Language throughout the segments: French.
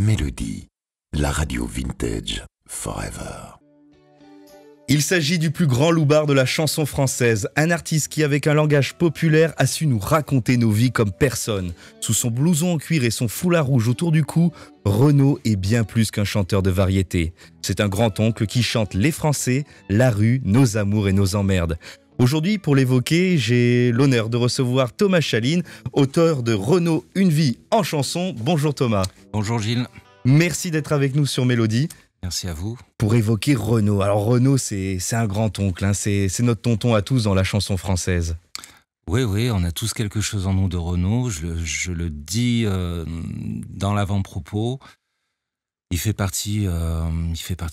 Mélodie, la radio vintage forever. Il s'agit du plus grand loupard de la chanson française, un artiste qui, avec un langage populaire, a su nous raconter nos vies comme personne. Sous son blouson en cuir et son foulard rouge autour du cou, Renaud est bien plus qu'un chanteur de variété. C'est un grand-oncle qui chante les Français, la rue, nos amours et nos emmerdes. Aujourd'hui, pour l'évoquer, j'ai l'honneur de recevoir Thomas Chaline, auteur de Renaud, une vie en chanson. Bonjour Thomas. Bonjour Gilles. Merci d'être avec nous sur Mélodie. Merci à vous. Pour évoquer Renaud. Alors Renaud, c'est un grand-oncle, hein. C'est notre tonton à tous dans la chanson française. Oui, on a tous quelque chose en nous de Renaud. Je le dis dans l'avant-propos. Il fait partie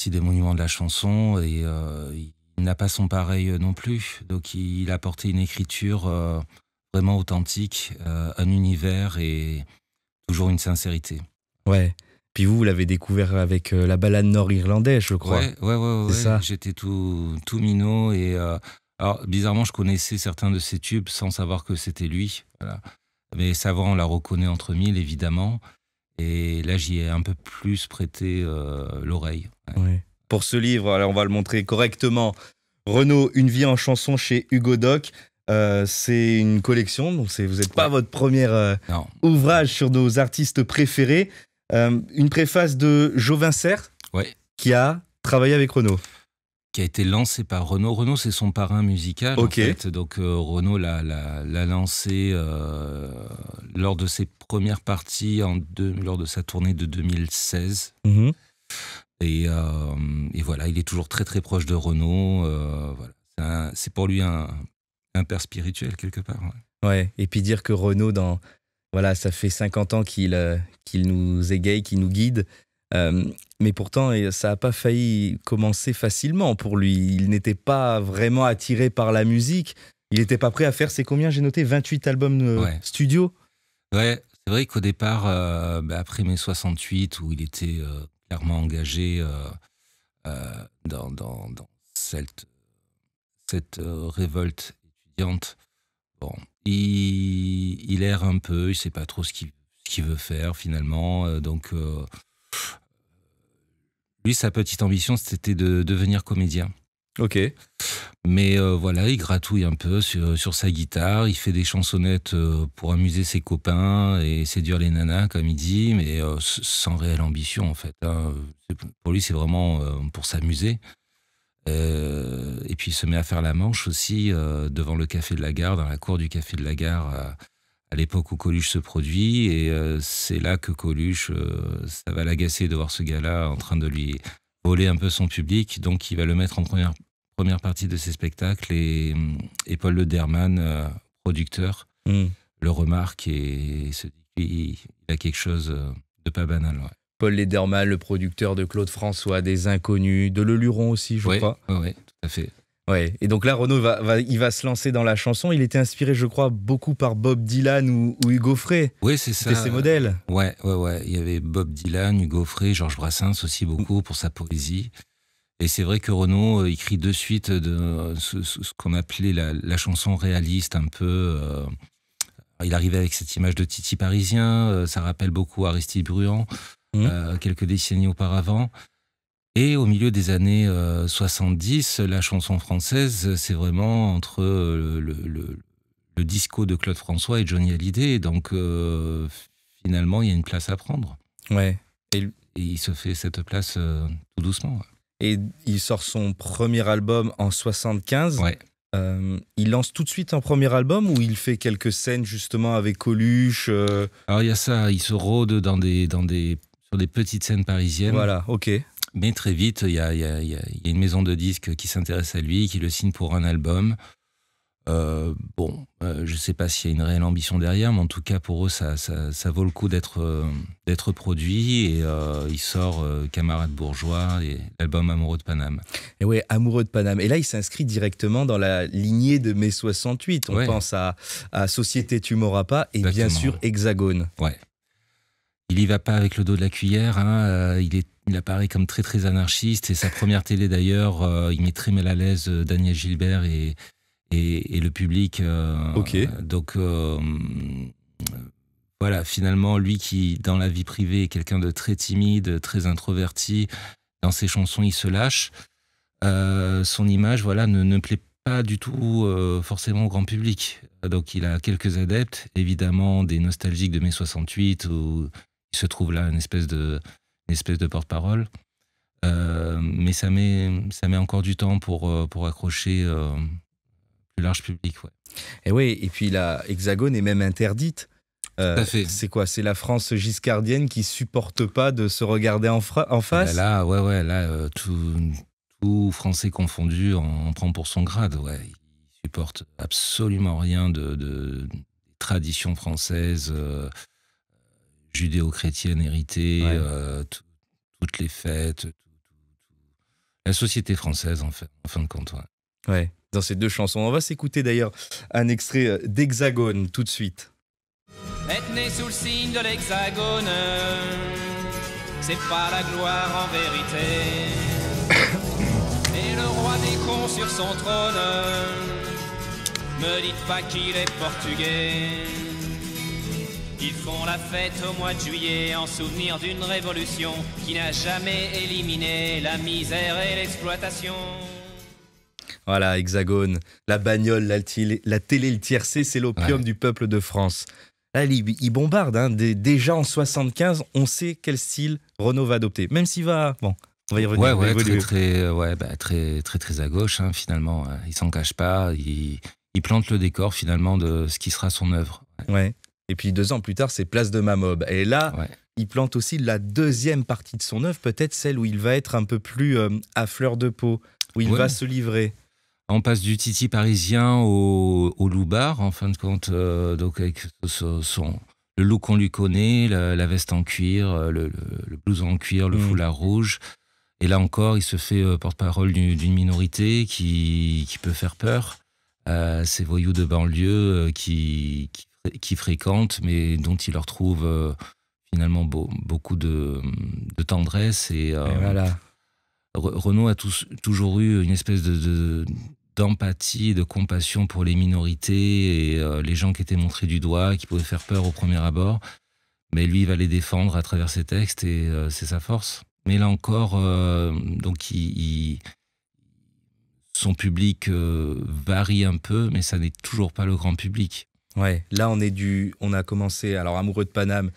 des monuments de la chanson et il n'a pas son pareil non plus. Donc il a apporté une écriture vraiment authentique, un univers et toujours une sincérité. Ouais. Puis vous l'avez découvert avec la balade nord-irlandaise, je crois. Ouais. C'est ça. J'étais tout minot et alors bizarrement je connaissais certains de ses tubes sans savoir que c'était lui. Voilà. Mais savoir, on la reconnaît entre mille évidemment. Et là j'y ai un peu plus prêté l'oreille. Ouais. Pour ce livre, alors on va le montrer correctement. Renaud, une vie en chanson chez Hugo Doc. C'est une collection, donc vous n'êtes pas votre premier ouvrage sur nos artistes préférés. Une préface de Jovin Cerf, qui a travaillé avec Renaud. Qui a été lancé par Renaud. Renaud, c'est son parrain musical. En fait. Donc Renaud l'a lancé lors de ses premières parties, lors de sa tournée de 2016. Mm-hmm. Et voilà, il est toujours très très proche de Renaud. Voilà. C'est pour lui un père spirituel quelque part. Ouais. Et puis dire que Renaud, ça fait 50 ans qu'il nous égaye, qu'il nous guide. Mais pourtant, ça n'a pas failli commencer facilement pour lui. Il n'était pas vraiment attiré par la musique. Il n'était pas prêt à faire, c'est combien j'ai noté, 28 albums studio. Ouais, c'est vrai qu'au départ, après mai 68, où il était clairement engagé dans cette révolte étudiante, bon, il erre un peu, il ne sait pas trop ce qu'il veut faire finalement. Donc, lui, sa petite ambition, c'était de devenir comédien. Ok. Mais voilà, il gratouille un peu sur sa guitare, il fait des chansonnettes pour amuser ses copains et séduire les nanas, comme il dit, mais sans réelle ambition en fait. Hein. Pour lui, c'est vraiment pour s'amuser. Et puis il se met à faire la manche aussi devant le Café de la Gare, dans la cour du Café de la Gare, à l'époque où Coluche se produit. Et c'est là que Coluche, ça va l'agacer de voir ce gars-là en train de lui voler un peu son public. Donc il va le mettre en première partie de ses spectacles. Et Paul Lederman, producteur, le remarque et se dit qu'il a quelque chose de pas banal. Ouais. Paul Lederman, le producteur de Claude François, des Inconnus, de Le Luron aussi, je crois. Oui, tout à fait. Ouais. Et donc là, Renaud il va se lancer dans la chanson. Il était inspiré, je crois, beaucoup par Bob Dylan ou Hugo Frey. Oui, c'est ça. C'était ses modèles. Ouais. Il y avait Bob Dylan, Hugo Frey, Georges Brassens aussi beaucoup pour sa poésie. Et c'est vrai que Renaud écrit de suite de ce qu'on appelait la chanson réaliste, un peu. Il arrivait avec cette image de Titi parisien. Ça rappelle beaucoup Aristide Bruand. Quelques décennies auparavant. Et au milieu des années 70, la chanson française, c'est vraiment entre le disco de Claude François et Johnny Hallyday. Donc finalement, il y a une place à prendre. Ouais. Et il se fait cette place tout doucement. Ouais. Et il sort son premier album en 75. Ouais. Il lance tout de suite un premier album ou il fait quelques scènes justement avec Coluche Alors il y a ça, il se rôde sur des petites scènes parisiennes. Voilà, ok. Mais très vite, il y a une maison de disques qui s'intéresse à lui, qui le signe pour un album. Je ne sais pas s'il y a une réelle ambition derrière, mais en tout cas, pour eux, ça vaut le coup d'être produit. Et il sort Camarade bourgeois et l'album Amoureux de Paname. Et ouais, Amoureux de Paname. Et là, il s'inscrit directement dans la lignée de mai 68. On pense à Société Tu m'auras pas et exactement. Bien sûr Hexagone. Ouais. Il y va pas avec le dos de la cuillère. Hein. Il apparaît comme très très anarchiste. Et sa première télé d'ailleurs, il met très mal à l'aise Daniel Gilbert et le public. Ok. Donc voilà, finalement, lui qui, dans la vie privée, est quelqu'un de très timide, très introverti, dans ses chansons, il se lâche. Son image, voilà, ne plaît pas du tout forcément au grand public. Donc, il a quelques adeptes, évidemment, des nostalgiques de mai 68, où il se trouve là une espèce de porte-parole. Mais ça met encore du temps pour accrocher plus large public. Ouais. Et oui, et puis la Hexagone est même interdite. Tout à fait. C'est quoi? C'est la France giscardienne qui supporte pas de se regarder en face? Là, tout Français confondu en prend pour son grade. Ouais. Il supporte absolument rien de traditions françaises, judéo-chrétiennes héritées, ouais. Toutes les fêtes, la société française en fin de compte. Ouais. Ouais, dans ces deux chansons. On va s'écouter d'ailleurs un extrait d'Hexagone tout de suite. Être né sous le signe de l'Hexagone, c'est pas la gloire en vérité. Et le roi des cons sur son trône, me dites pas qu'il est portugais. Ils font la fête au mois de juillet en souvenir d'une révolution qui n'a jamais éliminé la misère et l'exploitation. Voilà, Hexagone, la bagnole, la télé, le tiercé, c'est l'opium du peuple de France. Là, il bombarde. Hein. Déjà en 75, on sait quel style Renaud va adopter. Même s'il va... Bon, on va y revenir. Très à gauche, hein, finalement. Il s'en cache pas. Il plante le décor, finalement, de ce qui sera son œuvre. Ouais. Et puis 2 ans plus tard, c'est Place de Mamob. Et là, il plante aussi la deuxième partie de son œuvre, peut-être celle où il va être un peu plus à fleur de peau, où il va se livrer. On passe du Titi parisien au loupard, en fin de compte, donc avec le look qu'on lui connaît, la veste en cuir, le blouson en cuir, le foulard rouge. Et là encore, il se fait porte-parole d'une minorité qui peut faire peur. Ces voyous de banlieue qui fréquentent, mais dont il leur trouve finalement beaucoup de tendresse. Et voilà. Renaud a toujours eu une espèce d'empathie, de compassion pour les minorités et les gens qui étaient montrés du doigt, qui pouvaient faire peur au premier abord. Mais lui, il va les défendre à travers ses textes et c'est sa force. Mais là encore, donc son public varie un peu, mais ça n'est toujours pas le grand public. Ouais, là on a commencé, alors Amoureux de Paname,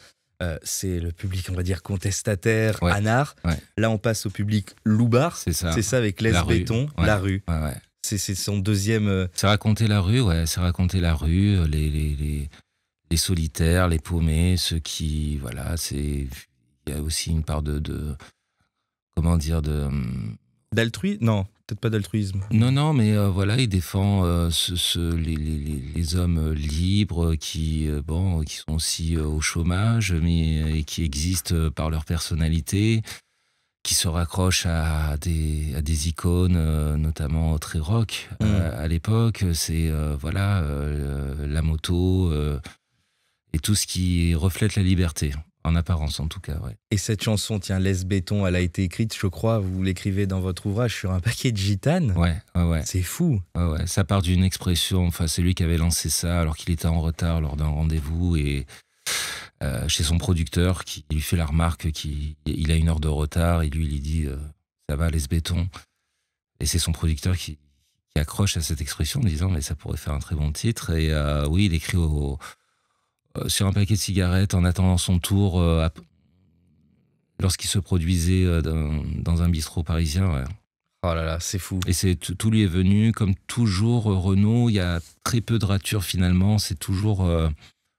c'est le public, on va dire, contestataire, anard. Ouais. Là, on passe au public loupard. C'est ça avec Les Béton, La Rue. Ouais. C'est son deuxième... C'est raconter la rue, c'est raconter la rue, les solitaires, les paumés, ceux qui... Voilà, il y a aussi une part comment dire, d'altruisme? Non, peut-être pas d'altruisme. Non, mais voilà, il défend les hommes libres qui sont aussi au chômage, mais et qui existent par leur personnalité, qui se raccrochent à des icônes, notamment très rock à l'époque. C'est la moto et tout ce qui reflète la liberté. En apparence, en tout cas, ouais. Et cette chanson, tiens, Les Béton, elle a été écrite, je crois, vous l'écrivez dans votre ouvrage, sur un paquet de gitanes. Ouais. C'est fou. Ouais. Ça part d'une expression, enfin, c'est lui qui avait lancé ça alors qu'il était en retard lors d'un rendez-vous et chez son producteur qui lui fait la remarque qu'il a 1 heure de retard et lui, il dit ça va, Les Béton. Et c'est son producteur qui accroche à cette expression en disant mais ça pourrait faire un très bon titre. Et oui, il écrit sur un paquet de cigarettes en attendant son tour lorsqu'il se produisait dans un bistrot parisien. Ouais. Oh là là, c'est fou. Et tout lui est venu, comme toujours, Renaud, il y a très peu de ratures finalement, c'est toujours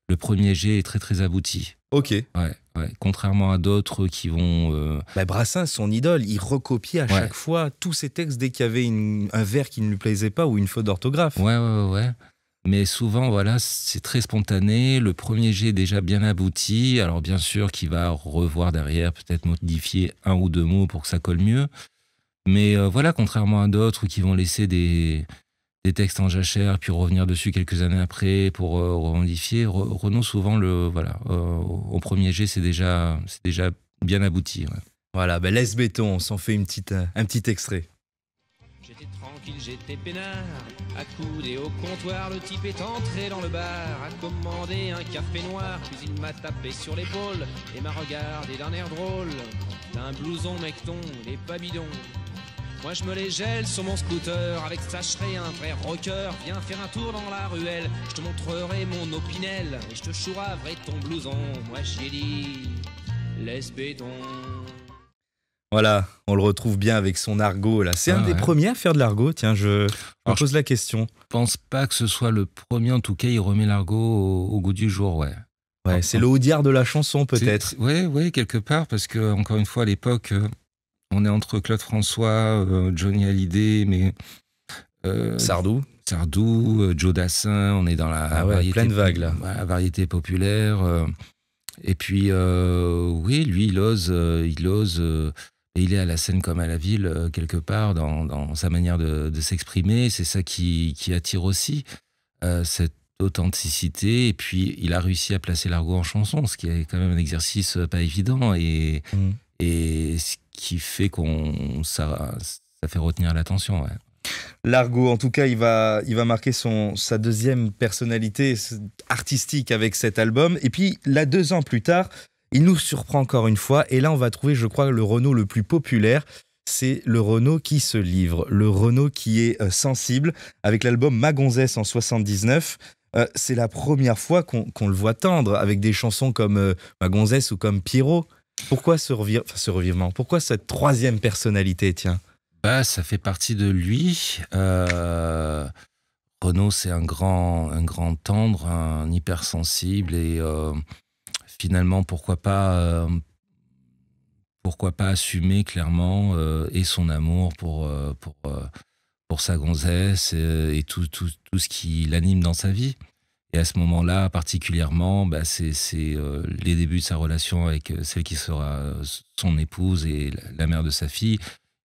le premier jet est très très abouti. Ok. Ouais. Contrairement à d'autres qui vont... Brassens, son idole, il recopiait à chaque fois tous ses textes dès qu'il y avait un vers qui ne lui plaisait pas ou une faute d'orthographe. Ouais. Mais souvent, voilà, c'est très spontané. Le premier jet est déjà bien abouti. Alors, bien sûr, qu'il va revoir derrière, peut-être modifier 1 ou 2 mots pour que ça colle mieux. Mais voilà, contrairement à d'autres qui vont laisser des textes en jachère, puis revenir dessus quelques années après pour remodifier, Renaud, souvent, au premier jet, c'est déjà bien abouti. Ouais. Voilà, Les Béton, on s'en fait un petit extrait. J'étais tranquille tranquille, j'étais peinard. Accoudé au comptoir, le type est entré dans le bar, a commandé un café noir, puis il m'a tapé sur l'épaule et m'a regardé d'un air drôle. T'as un blouson mecton, il est pas bidon. Moi je me les gèle sur mon scooter, avec ça je serai un vrai rocker. Viens faire un tour dans la ruelle, je te montrerai mon opinel, et je te chouraverai ton blouson. Moi j'y ai dit, laisse béton. Voilà, on le retrouve bien avec son argot là. C'est un des premiers à faire de l'argot. Tiens, je me pose la question. Je pense pas que ce soit le premier. En tout cas, il remet l'argot au goût du jour, ouais. Ouais, c'est le Audiard de la chanson peut-être. Ouais, quelque part, parce que encore une fois, à l'époque, on est entre Claude François, Johnny Hallyday, mais Sardou, Joe Dassin. On est dans la variété, pleine vague là. La variété populaire. Et puis, oui, lui, il ose. Et il est à la scène comme à la ville, quelque part, dans sa manière de s'exprimer. C'est ça qui attire aussi, cette authenticité. Et puis, il a réussi à placer l'argot en chanson, ce qui est quand même un exercice pas évident. Et ce qui fait ça fait retenir l'attention. Ouais. L'argot, en tout cas, il va marquer sa deuxième personnalité artistique avec cet album. Et puis, là, 2 ans plus tard, il nous surprend encore une fois, et là on va trouver, je crois, le Renaud le plus populaire. C'est le Renaud qui se livre, le Renaud qui est sensible, avec l'album Ma Gonzesse en 79. C'est la première fois qu'on le voit tendre, avec des chansons comme Ma Gonzesse ou comme Pierrot. Pourquoi ce revirement? Pourquoi cette troisième personnalité, tiens? Ça fait partie de lui. Renaud, c'est un grand tendre, un hypersensible, et finalement, pourquoi pas assumer clairement et son amour pour sa gonzesse et tout ce qui l'anime dans sa vie. Et à ce moment-là, particulièrement, c'est les débuts de sa relation avec celle qui sera son épouse et la mère de sa fille.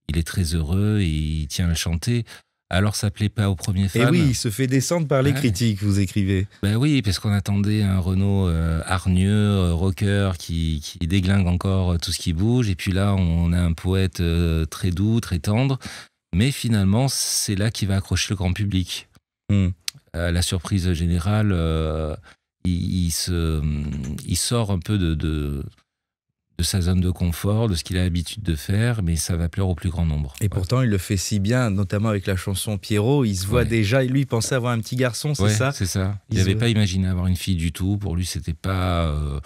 Il est très heureux et il tient à le chanter. Alors ça plaît pas aux premiers fans. Et oui, il se fait descendre par les critiques, vous écrivez. Oui, parce qu'on attendait un Renaud hargneux, rocker, qui déglingue encore tout ce qui bouge. Et puis là, on a un poète très doux, très tendre. Mais finalement, c'est là qu'il va accrocher le grand public. La surprise générale, il sort un peu de sa zone de confort, de ce qu'il a l'habitude de faire, mais ça va plaire au plus grand nombre. Et pourtant, il le fait si bien, notamment avec la chanson Pierrot. Il se voit déjà, et lui, il pensait avoir un petit garçon, c'est ça? C'est ça. Il n'avait pas imaginé avoir une fille du tout. Pour lui, c'était pas...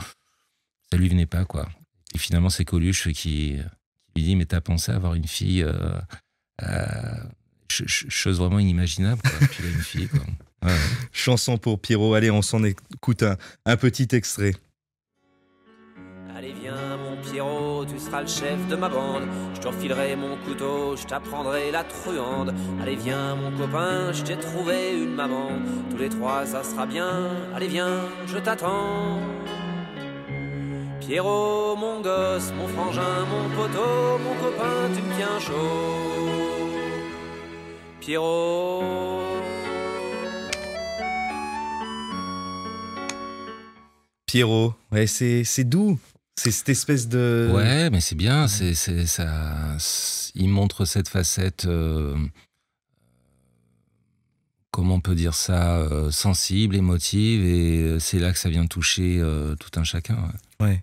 ça lui venait pas, quoi. Et finalement, c'est Coluche qui lui dit « Mais t'as pensé à avoir une fille chose vraiment inimaginable, quoi. » Puis il a une fille, quoi. Ouais. Chanson pour Pierrot. Allez, on s'en écoute un petit extrait. Allez viens mon Pierrot, tu seras le chef de ma bande. Je te refilerai mon couteau, je t'apprendrai la truande. Allez viens mon copain, je t'ai trouvé une maman. Tous les 3 ça sera bien, allez viens, je t'attends. Pierrot mon gosse, mon frangin, mon poteau, mon copain tu me tiens chaud. Pierrot. Pierrot, ouais, c'est doux. C'est cette espèce de... Ouais, mais c'est bien. Il montre cette facette, comment on peut dire ça, sensible, émotive, et c'est là que ça vient toucher tout un chacun. Ouais.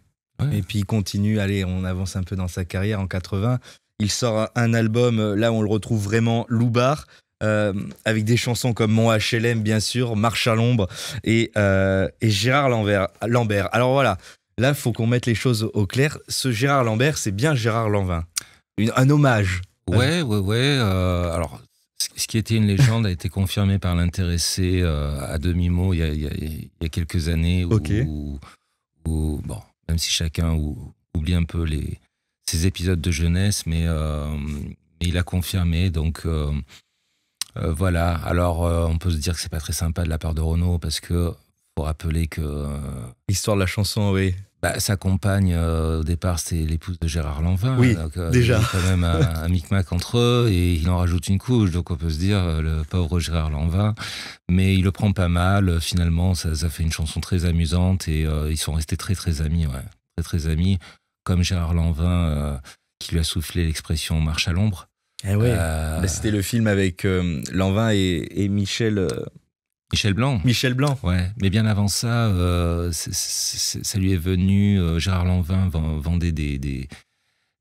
Et puis il continue, allez, on avance un peu dans sa carrière en 80. Il sort un album, là on le retrouve vraiment loupard. Avec des chansons comme Mon HLM, bien sûr, Marche à l'ombre et Gérard Lambert. Alors voilà, là, il faut qu'on mette les choses au clair. Ce Gérard Lambert, c'est bien Gérard Lanvin. Un hommage. Ouais. Alors, ce qui était une légende a été confirmé par l'intéressé à demi-mot il y a quelques années. Où, bon, même si chacun oublie un peu ces épisodes de jeunesse, mais il a confirmé, donc... voilà, alors on peut se dire que c'est pas très sympa de la part de Renaud, parce que faut rappeler que l'histoire de la chanson, oui. Sa compagne au départ c'était l'épouse de Gérard Lanvin. Oui, donc, déjà. Il y a quand même un micmac entre eux et il en rajoute une couche, donc on peut se dire le pauvre Gérard Lanvin, mais il le prend pas mal. Finalement, ça fait une chanson très amusante et ils sont restés très très amis, très très amis, comme Gérard Lanvin qui lui a soufflé l'expression marche à l'ombre. Eh ouais. C'était le film avec Lanvin et Michel Blanc. Michel Blanc. Ouais, mais bien avant ça, ça lui est venu. Gérard Lanvin vendait des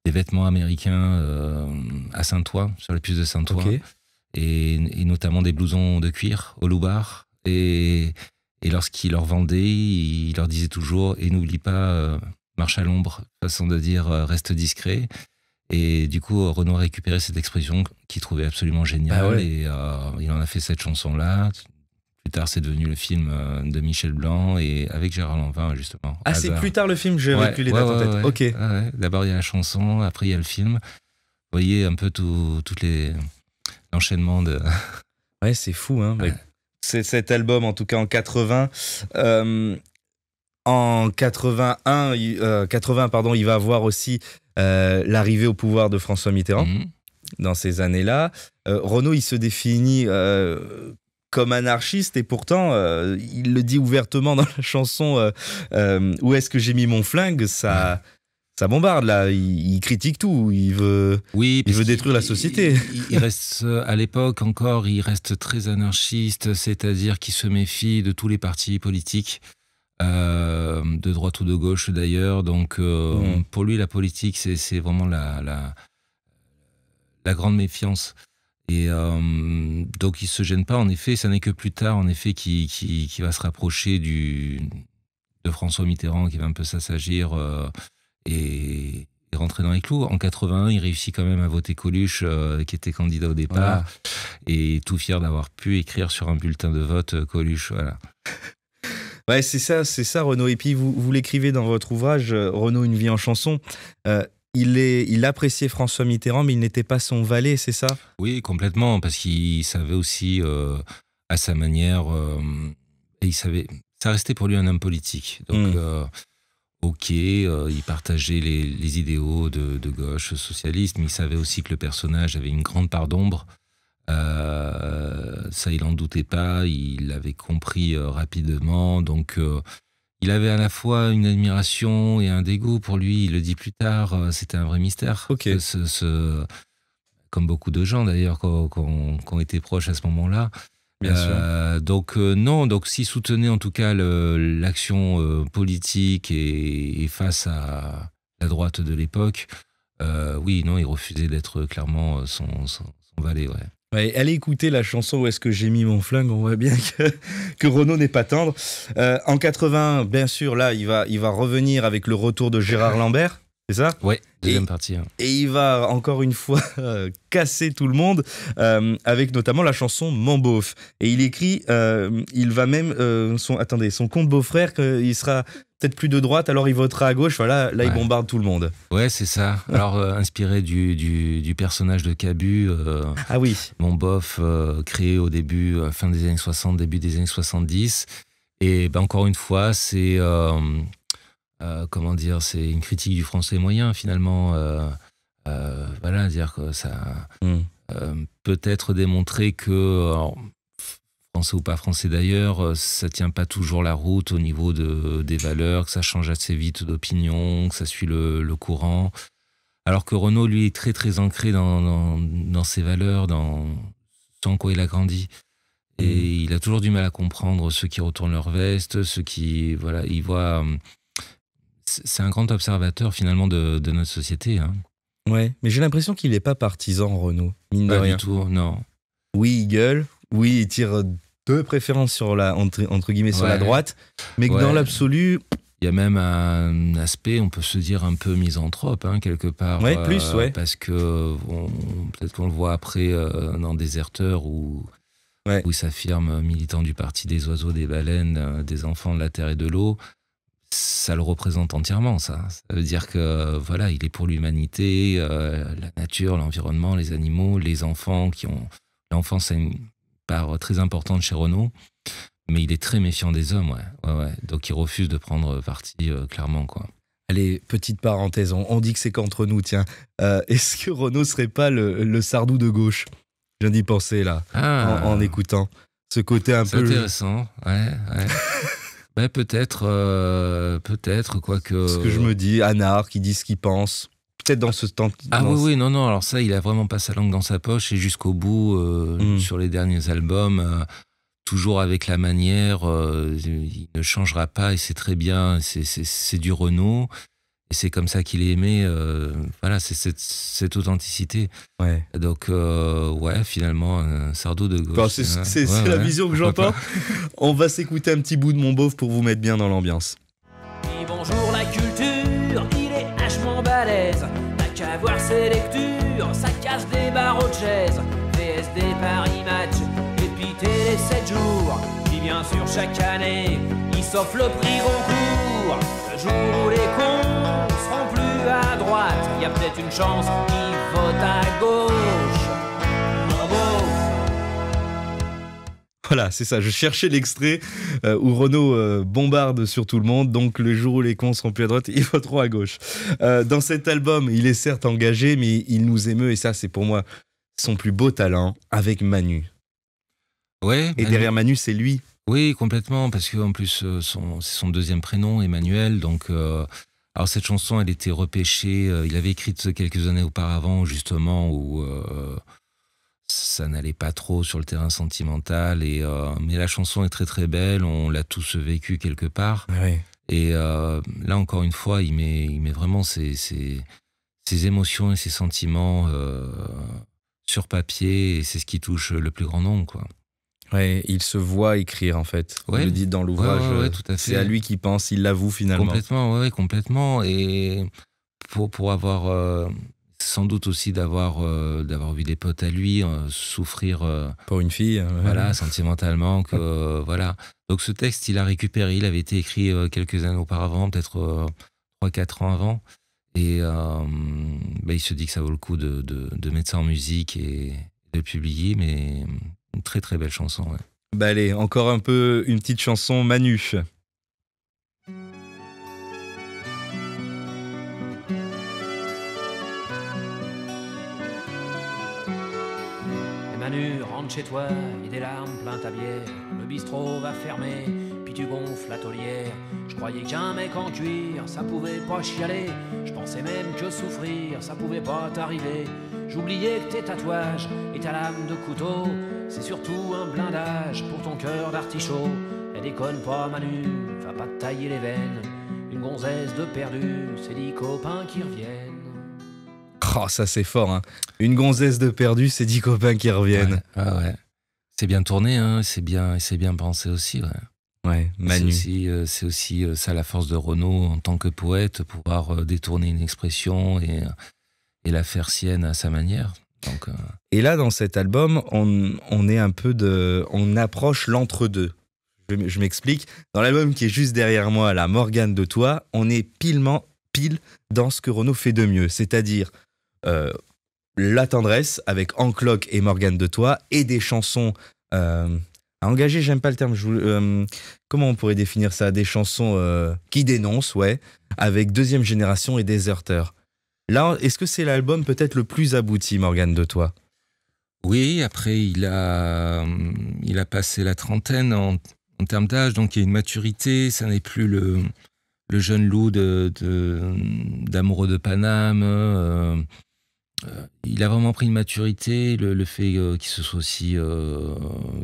vêtements américains à Saint-Ouen, sur la puce de Saint-Ouen, Ok. et notamment des blousons de cuir au Loubard. Et lorsqu'il leur vendait, il leur disait toujours « Et n'oublie pas, marche à l'ombre », façon de dire reste discret. Et du coup, Renaud a récupéré cette expression qu'il trouvait absolument géniale. Ah ouais. Et il en a fait cette chanson-là. Plus tard, c'est devenu le film de Michel Blanc et avec Gérard Lanvin, justement. Ah, c'est Hasard. plus tard le film, j'avais Ouais, plus les dates en tête. ouais. Ok. Ouais. D'abord, il y a la chanson, après, il y a le film. Vous voyez un peu l'enchaînement de... Ouais, c'est fou, hein. Ouais. C'est cet album, en tout cas en 80. En 81, 80, pardon, il va avoir aussi l'arrivée au pouvoir de François Mitterrand Mhm. dans ces années-là. Renaud, il se définit comme anarchiste et pourtant, il le dit ouvertement dans la chanson Où est-ce que j'ai mis mon flingue, ça bombarde là. Il critique tout. Il veut parce détruire la société. Il reste, à l'époque encore, il reste très anarchiste, c'est-à-dire qu'il se méfie de tous les partis politiques, de droite ou de gauche d'ailleurs. Donc, pour lui, la politique, c'est vraiment la grande méfiance. Et donc, il se gêne pas. En effet, ça n'est que plus tard, en effet, qui va se rapprocher de François Mitterrand, qui va un peu s'assagir et rentrer dans les clous. En 81, il réussit quand même à voter Coluche, qui était candidat au départ, et tout fier d'avoir pu écrire sur un bulletin de vote Coluche. Voilà. Ouais, c'est ça, Renaud. Et puis, vous l'écrivez dans votre ouvrage, Renaud, une vie en chanson. Il appréciait François Mitterrand, mais il n'était pas son valet, c'est ça ? Oui, complètement, parce qu'il savait aussi, à sa manière, et il savait, ça restait pour lui un homme politique. Donc, il partageait les idéaux de gauche socialiste, mais il savait aussi que le personnage avait une grande part d'ombre. Ça, il n'en doutait pas, il l'avait compris rapidement. Donc, il avait à la fois une admiration et un dégoût pour lui. Il le dit plus tard, c'était un vrai mystère. Ok. Comme beaucoup de gens d'ailleurs qui ont été proches à ce moment-là. Bien sûr. Donc s'il soutenait en tout cas l'action politique et face à la droite de l'époque, il refusait d'être clairement son valet. Ouais. Ouais, allez écouter la chanson Où est-ce que j'ai mis mon flingue, on voit bien que Renaud n'est pas tendre. En 80, bien sûr, là, il va revenir avec le retour de Gérard Lambert, c'est ça ? Ouais, deuxième partie. Hein. Et il va encore une fois casser tout le monde avec notamment la chanson Mon beauf. Et il écrit, il va même son compte beau-frère, il sera peut-être plus de droite, alors il votera à gauche. Voilà, là il bombarde tout le monde. Ouais, c'est ça. Alors inspiré du personnage de Cabu. Ah oui. Mon beauf, créé au début, fin des années 60, début des années 70. Et encore une fois, c'est c'est une critique du français moyen finalement. Dire que ça peut-être démontrer que, français ou pas français d'ailleurs, ça tient pas toujours la route au niveau des valeurs, que ça change assez vite d'opinion, que ça suit le courant. Alors que Renaud, lui, est très très ancré dans ses valeurs, dans ce en quoi il a grandi. Et il a toujours du mal à comprendre ceux qui retournent leur veste, ceux qui, il voit... C'est un grand observateur finalement de notre société. Hein. Ouais, mais j'ai l'impression qu'il n'est pas partisan, Renaud, mine de rien. Pas du tout, non. Oui, il gueule, oui, il tire de préférence sur entre guillemets sur la droite, mais que dans l'absolu... Il y a même un aspect, on peut se dire, un peu misanthrope, hein, quelque part. Ouais, plus, ouais. Parce que peut-être qu'on le voit après dans Déserteur où il s'affirme militant du parti des oiseaux, des baleines, des enfants de la terre et de l'eau. Ça le représente entièrement, ça. Ça veut dire que, il est pour l'humanité, la nature, l'environnement, les animaux, les enfants L'enfance, c'est une part très importante chez Renaud. Mais il est très méfiant des hommes, ouais. Donc il refuse de prendre parti, clairement, quoi. Allez, petite parenthèse, on dit que c'est qu'entre nous, tiens. Est-ce que Renaud serait pas le Sardou de gauche ? Je viens d'y penser, là, en écoutant. Ce côté un peu... C'est intéressant, ouais. Peut-être, quoique... Ce que je me dis, Anard qui dit ce qu'il pense. peut-être dans ce temps. Ah oui, non, alors ça, il a vraiment pas sa langue dans sa poche et jusqu'au bout, sur les derniers albums, toujours avec la manière, il ne changera pas et c'est très bien, c'est du Renaud. Et c'est comme ça qu'il est aimé, voilà, c'est cette authenticité. Ouais. Donc, finalement, un Sardou de gauche. Bon, c'est la vision que j'entends. On va s'écouter un petit bout de Mon Beauf pour vous mettre bien dans l'ambiance. Et bonjour la culture, il est vachement balèze. T'as qu'à voir ses lectures, ça casse des barreaux de chaise. VSD Paris Match, et puis Télé 7 jours. Puis bien sûr chaque année, il s'offre le prix Goncourt. Le jour où les cons seront plus à droite, il y a peut-être une chance qu'ils votent à gauche. Mon Beauf. Voilà, c'est ça. Je cherchais l'extrait où Renaud bombarde sur tout le monde. Donc, le jour où les cons seront plus à droite, ils voteront à gauche. Dans cet album, il est certes engagé, mais il nous émeut. Et ça, c'est pour moi son plus beau talent avec Manu. Ouais. Et derrière Manu, c'est lui. Oui, complètement. Parce qu'en plus, c'est son deuxième prénom, Emmanuel. Donc, alors cette chanson, elle était repêchée. Il avait écrite quelques années auparavant, justement, où ça n'allait pas trop sur le terrain sentimental. Mais la chanson est très très belle. On l'a tous vécu quelque part. Ouais. Et là, encore une fois, il met vraiment ses émotions et ses sentiments sur papier. Et c'est ce qui touche le plus grand nombre, quoi. Ouais, il se voit écrire en fait. Ouais. Il le dit dans l'ouvrage. Ouais, tout à fait. C'est à lui qu'il pense, il l'avoue finalement. Complètement, ouais, complètement. Et pour avoir sans doute aussi d'avoir vu des potes à lui souffrir Pour une fille. voilà, sentimentalement, voilà. Donc ce texte, il a récupéré, il avait été écrit quelques années auparavant, peut-être 3-4 ans avant. Et il se dit que ça vaut le coup de mettre ça en musique et de le publier, mais une très très belle chanson. Ouais. Bah allez, encore un peu une petite chanson Manu. Manu, rentre chez toi, et des larmes plein ta bière. Le bistrot va fermer, puis tu gonfles la taulière. Je croyais qu'un mec en cuir, ça pouvait pas chialer. Je pensais même que souffrir, ça pouvait pas t'arriver. J'oubliais que tes tatouages et ta lame de couteau, c'est surtout un blindage pour ton cœur d'artichaut. Et déconne pas Manu, va pas te tailler les veines. Une gonzesse de perdu, c'est 10 copains qui reviennent. Oh, ça c'est fort, hein. Une gonzesse de perdu, c'est 10 copains qui reviennent. Ouais. C'est bien tourné, hein. C'est bien pensé aussi. Ouais, Manu. C'est aussi ça la force de Renaud en tant que poète, pouvoir détourner une expression et la faire sienne à sa manière. Donc, Et là, dans cet album, on est un peu on approche l'entre-deux. Je m'explique. Dans l'album qui est juste derrière moi, La Morgane de toi, on est pile dans ce que Renaud fait de mieux, c'est-à-dire la tendresse avec Encloque et Morgane de toi et des chansons à engager, j'aime pas le terme. Comment on pourrait définir ça? Des chansons qui dénoncent, ouais, avec Deuxième Génération et Déserteur. Là, est-ce que c'est l'album peut-être le plus abouti, Morgane de toi? oui, après il a passé la trentaine en termes d'âge, donc il y a une maturité, ça n'est plus le jeune loup d'Amoureux de Paname. Il a vraiment pris une maturité, le fait qu'il se soit aussi,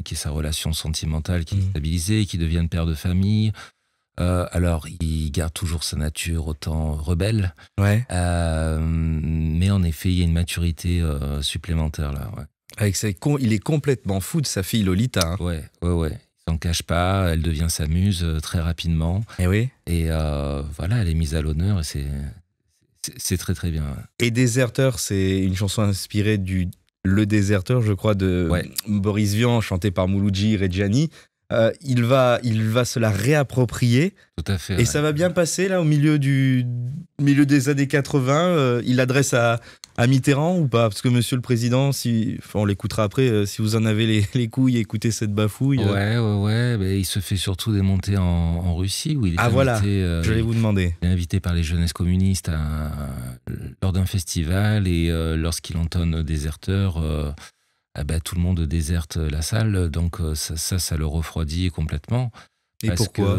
qu'il ait sa relation sentimentale qui est stabilisée, qu'il devienne père de famille. Alors, il garde toujours sa nature autant rebelle. Ouais. Mais en effet, il y a une maturité supplémentaire là. Ouais. Avec il est complètement fou de sa fille Lolita. Hein. Ouais. Il s'en cache pas, elle devient sa muse très rapidement. Et oui. Et voilà, elle est mise à l'honneur et c'est très très bien. Et Déserteur, c'est une chanson inspirée du Le Déserteur, je crois, de Boris Vian, chanté par Mouloudji Reggiani. Il va se la réapproprier. Tout à fait. Et ça va bien passer là au milieu des années 80. Il l'adresse à Mitterrand ou pas? Parce que Monsieur le Président, on l'écoutera après. Si vous en avez les couilles, écoutez cette bafouille. Ouais. Mais il se fait surtout démonter en Russie où il est invité. Voilà. J'allais vous demander. Il est invité par les jeunesses communistes lors d'un festival et lorsqu'il entonne Déserteur. Tout le monde déserte la salle, donc ça le refroidit complètement. Et pourquoi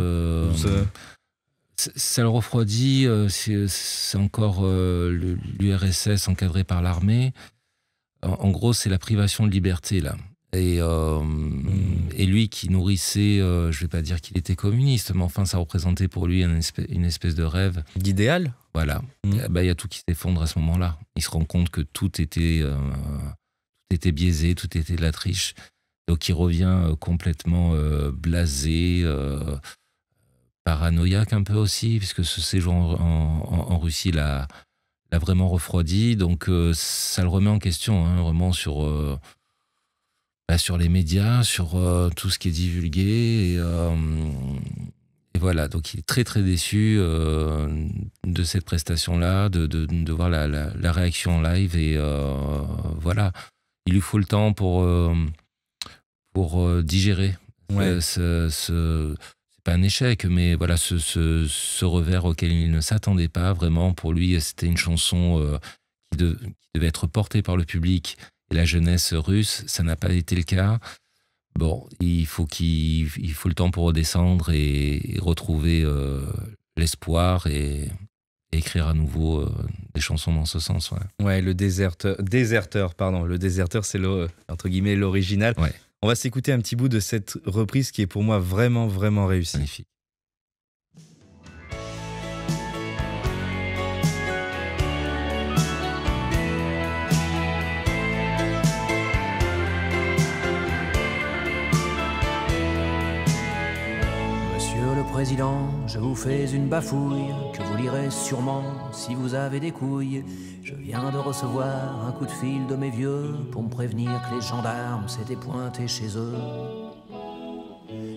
Ça le refroidit, c'est encore l'URSS encadré par l'armée. En gros, c'est la privation de liberté, là. Et lui qui nourrissait, je ne vais pas dire qu'il était communiste, mais enfin, ça représentait pour lui une espèce de rêve. D'idéal. Voilà. Il y a tout qui s'effondre à ce moment-là. Il se rend compte que tout était biaisé, tout était de la triche. Donc il revient complètement blasé, paranoïaque un peu aussi, puisque ce séjour en Russie l'a vraiment refroidi. Donc ça le remet en question, hein, vraiment sur les médias, sur tout ce qui est divulgué. Et voilà, donc il est très très déçu de cette prestation-là, de voir la réaction en live. Et voilà, il lui faut le temps pour digérer. Ouais. C'est pas un échec, mais voilà, ce revers auquel il ne s'attendait pas vraiment. Pour lui, c'était une chanson qui devait être portée par le public et la jeunesse russe. Ça n'a pas été le cas. Bon, il faut le temps pour redescendre et retrouver l'espoir et écrire à nouveau des chansons dans ce sens. Ouais, le déserteur, c'est entre guillemets l'original. Ouais. On va s'écouter un petit bout de cette reprise qui est pour moi vraiment, vraiment réussie. Magnifique. Monsieur le Président, je vous fais une bafouille que vous lirez sûrement si vous avez des couilles. Je viens de recevoir un coup de fil de mes vieux pour me prévenir que les gendarmes s'étaient pointés chez eux.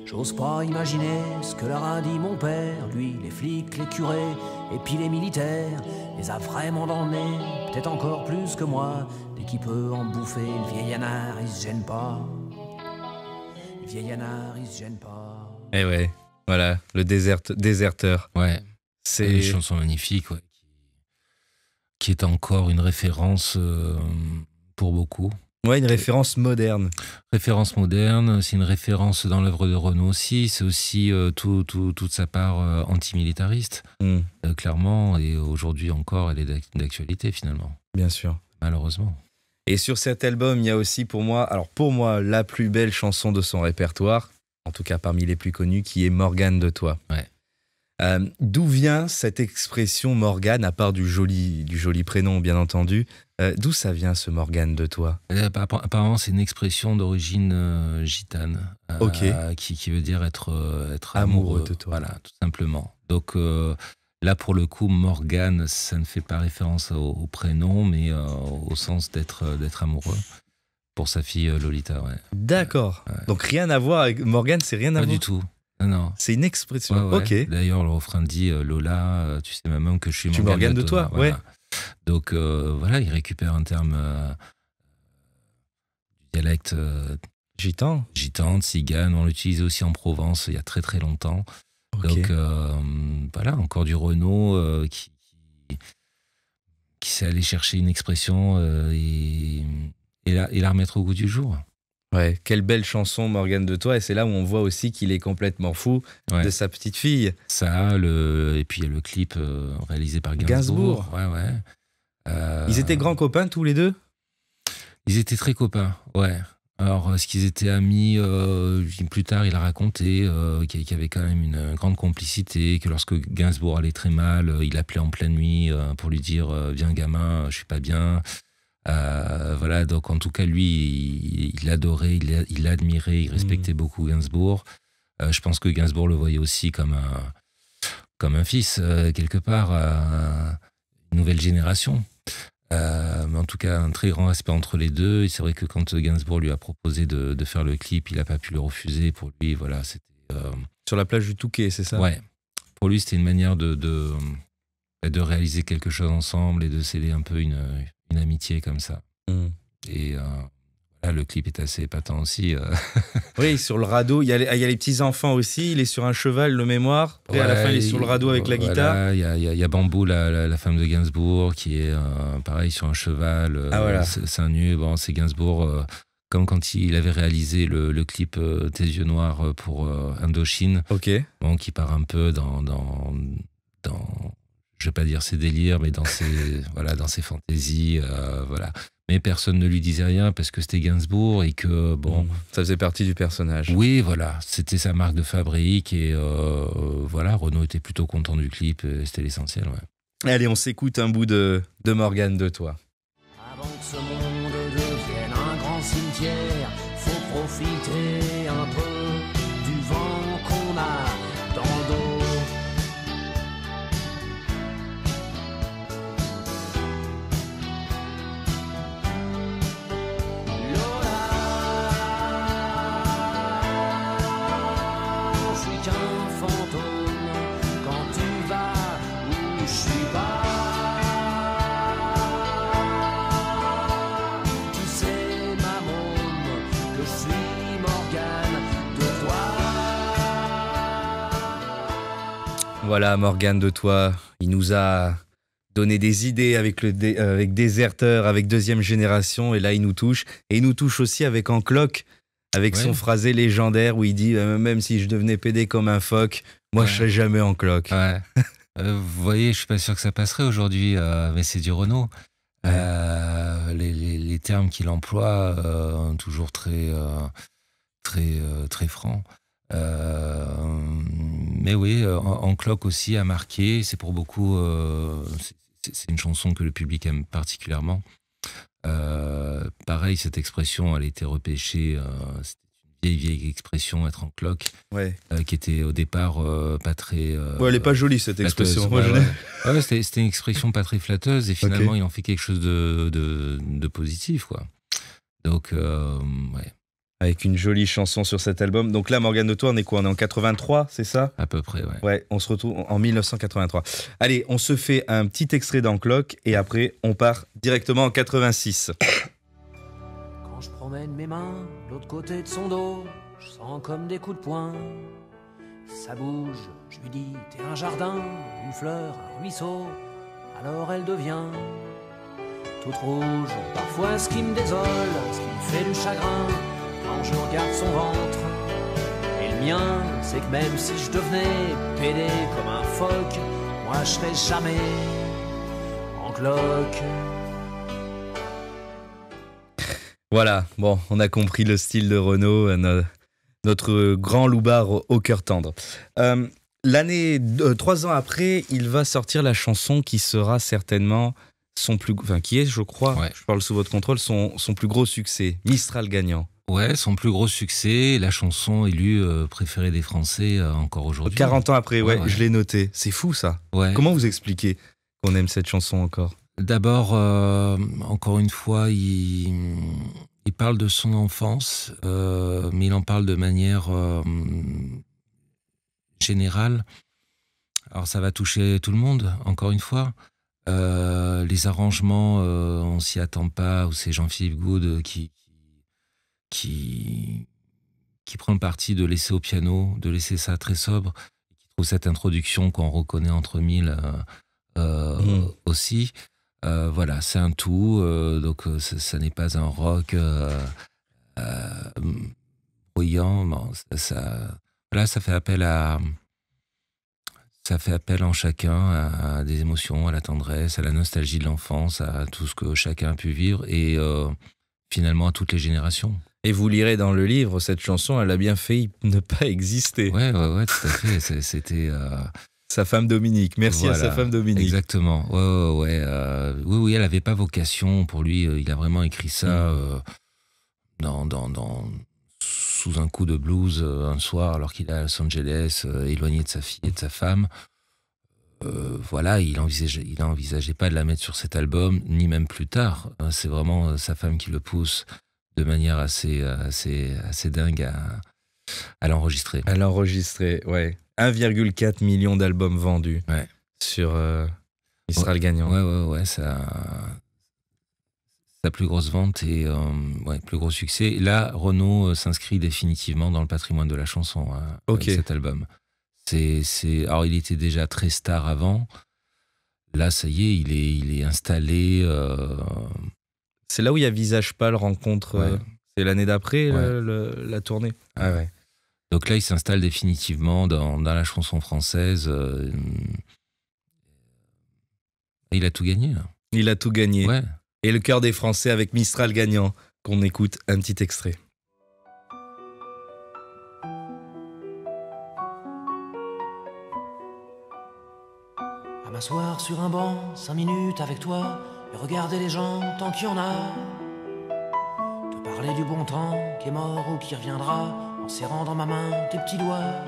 J'ose pas imaginer ce que leur a dit mon père. Lui, les flics, les curés et puis les militaires les a vraiment dans le nez, peut-être encore plus que moi. Dès qu'il peut en bouffer, le vieil anard, il se gêne pas. Le vieil anard, il se gêne pas. Eh ouais, voilà, le déserteur. Ouais, C'est une chanson magnifique, ouais, qui est encore une référence pour beaucoup. une référence moderne. Référence moderne, c'est une référence dans l'œuvre de Renaud aussi. C'est aussi toute sa part antimilitariste, clairement. Et aujourd'hui encore, elle est d'actualité finalement. Bien sûr. Malheureusement. Et sur cet album, il y a aussi pour moi, la plus belle chanson de son répertoire, en tout cas parmi les plus connues, qui est Morgane de toi. Ouais. D'où vient cette expression Morgane, à part du joli prénom bien entendu, d'où ça vient ce Morgane de toi? Apparemment, c'est une expression d'origine gitane, qui veut dire être amoureux de toi. Voilà, tout simplement. Donc là, pour le coup, Morgane, ça ne fait pas référence au prénom, mais au sens d'être amoureux pour sa fille Lolita. Ouais. D'accord. Ouais. Donc rien à voir avec Morgane, c'est rien à Pas voir. du tout. Non. C'est une expression. Ouais. Ok. D'ailleurs, le refrain dit Lola, tu sais maman que je suis Morgane de toi. Voilà. Ouais. Donc voilà, il récupère un terme du dialecte Gitan. gitan, tzigane. On l'utilisait aussi en Provence il y a très très longtemps. Ok. Donc voilà, encore du Renaud qui sait aller chercher une expression et la remettre au goût du jour. Ouais, quelle belle chanson Morgane de toi, et c'est là où on voit aussi qu'il est complètement fou de sa petite fille. Ça, et puis il y a le clip réalisé par Gainsbourg. Ouais. Ils étaient grands copains tous les deux? Ils étaient très copains, ouais. Alors, est-ce qu'ils étaient amis plus tard, il a raconté qu'il y avait quand même une grande complicité, que lorsque Gainsbourg allait très mal, il appelait en pleine nuit pour lui dire « Viens gamin, je suis pas bien ». Voilà, donc en tout cas, lui, il adorait, il admirait, il respectait beaucoup Gainsbourg. Je pense que Gainsbourg le voyait aussi comme un fils, quelque part, une nouvelle génération. Mais en tout cas, un très grand respect entre les deux. Et c'est vrai que quand Gainsbourg lui a proposé de faire le clip, il n'a pas pu le refuser. Pour lui, voilà, c'était... Sur la plage du Touquet, c'est ça? Ouais. Pour lui, c'était une manière de réaliser quelque chose ensemble et de sceller un peu une amitié comme ça. Et là, le clip est assez épatant aussi. Oui, sur le radeau, il y a les petits-enfants aussi, il est sur un cheval, le mémoire. Après, à la fin, il est sur le radeau avec la guitare. Il y a Bambou, la femme de Gainsbourg, qui est pareil sur un cheval. Voilà. C'est un nu. Bon, c'est Gainsbourg comme quand il avait réalisé le clip Tes yeux noirs pour Indochine, Ok. bon, qui part un peu dans je vais pas dire ses délires, mais dans ses voilà, dans ses fantaisies, voilà. Mais personne ne lui disait rien parce que c'était Gainsbourg et que bon, Ça faisait partie du personnage. oui, voilà, c'était sa marque de fabrique et voilà, Renaud était plutôt content du clip, et c'était l'essentiel, ouais. Allez, on s'écoute un bout de Morgane de toi. Avant que ce monde devienne un grand cimetière, faut profiter un peu du vent qu'on a dans le dos. Lola, je suis qu'un fantôme quand tu vas où je suis pas. Tu sais, ma môme, que je suis Morgane de toi. Voilà, Morgane de toi. Il nous a donné des idées avec avec Déserteur, avec Deuxième Génération, et là il nous touche. Et il nous touche aussi avec En Cloque, avec Ouais. son phrasé légendaire où il dit même si je devenais pédé comme un phoque, moi je Ouais. serais jamais en cloque. Ouais. Vous voyez, je suis pas sûr que ça passerait aujourd'hui, mais c'est du Renaud. Les termes qu'il emploie, toujours très francs. Mais oui, en cloque aussi a marqué. C'est pour beaucoup. C'est une chanson que le public aime particulièrement. Pareil, cette expression, elle a été repêchée. C'était une vieille expression, être en cloque, Ouais. qui était au départ pas très. Ouais, elle est pas jolie cette flatteuse. expression. Moi, Ouais, je ouais. l'ai- Ouais, c'était une expression pas très flatteuse et finalement Ok. il en fait quelque chose de positif, quoi. Donc, ouais, Avec une jolie chanson sur cet album. Donc là, Morgane de toi, on est quoi? On est en 83, c'est ça? à peu près, ouais. Ouais, on se retrouve en 1983. Allez, on se fait un petit extrait d'En Cloque et après, on part directement en 86. Quand je promène mes mains de l'autre côté de son dos, je sens comme des coups de poing. Ça bouge, je lui dis, t'es un jardin, une fleur, un ruisseau. Alors elle devient toute rouge. Parfois ce qui me désole, ce qui me fait du chagrin, quand je regarde son ventre. Et le mien, c'est que même si je devenais pédé comme un phoque, moi je serais jamais en cloque. Voilà, bon, on a compris le style de Renaud, notre grand loupard au cœur tendre. L'année, 3 ans après, il va sortir la chanson qui sera certainement qui est, je crois, Ouais. je parle sous votre contrôle, son plus gros succès, Mistral gagnant. Ouais, son plus gros succès, la chanson élue préférée des Français encore aujourd'hui. 40 ans après, ouais, Ouais. je l'ai noté. C'est fou ça. Ouais. Comment vous expliquez qu'on aime cette chanson encore? D'abord, encore une fois, il parle de son enfance, mais il en parle de manière générale. Alors ça va toucher tout le monde, encore une fois. Les arrangements, on s'y attend pas, ou c'est Jean-Philippe Goud qui prend le parti de laisser au piano, de laisser ça très sobre, qui trouve cette introduction qu'on reconnaît entre mille aussi. Voilà, c'est un tout, donc ça n'est pas un rock bruyant. Bon, voilà, ça fait appel en chacun à des émotions, à la tendresse, à la nostalgie de l'enfance, à tout ce que chacun a pu vivre et finalement à toutes les générations. Et vous lirez dans le livre, cette chanson, elle a bien failli ne pas exister. Ouais, tout à fait. C'était Sa femme Dominique, merci à voilà, sa femme Dominique. Exactement. Ouais. Oui, elle n'avait pas vocation pour lui. Il a vraiment écrit ça sous un coup de blues un soir, alors qu'il est à Los Angeles, éloigné de sa fille et de sa femme. Voilà, il envisageait pas de la mettre sur cet album, ni même plus tard. C'est vraiment sa femme qui le pousse de manière assez dingue à l'enregistrer. Elle a enregistré, ouais. 1,4 million d'albums vendus sur Mistral gagnant. Ouais, sa plus grosse vente et plus gros succès. Là, Renaud s'inscrit définitivement dans le patrimoine de la chanson avec cet album. Alors, il était déjà très star avant. Là, ça y est, il est installé. C'est là où il y a Visage Pâle rencontre. C'est l'année d'après Ouais. la tournée. Ah ouais. Donc là, il s'installe définitivement dans la chanson française. Il a tout gagné. Là. Il a tout gagné. Ouais. Et le cœur des Français avec Mistral gagnant, qu'on écoute un petit extrait. À m'asseoir sur un banc, 5 minutes avec toi, et regarder les gens tant qu'il y en a. Te parler du bon temps qui est mort ou qui reviendra, en serrant dans ma main tes petits doigts.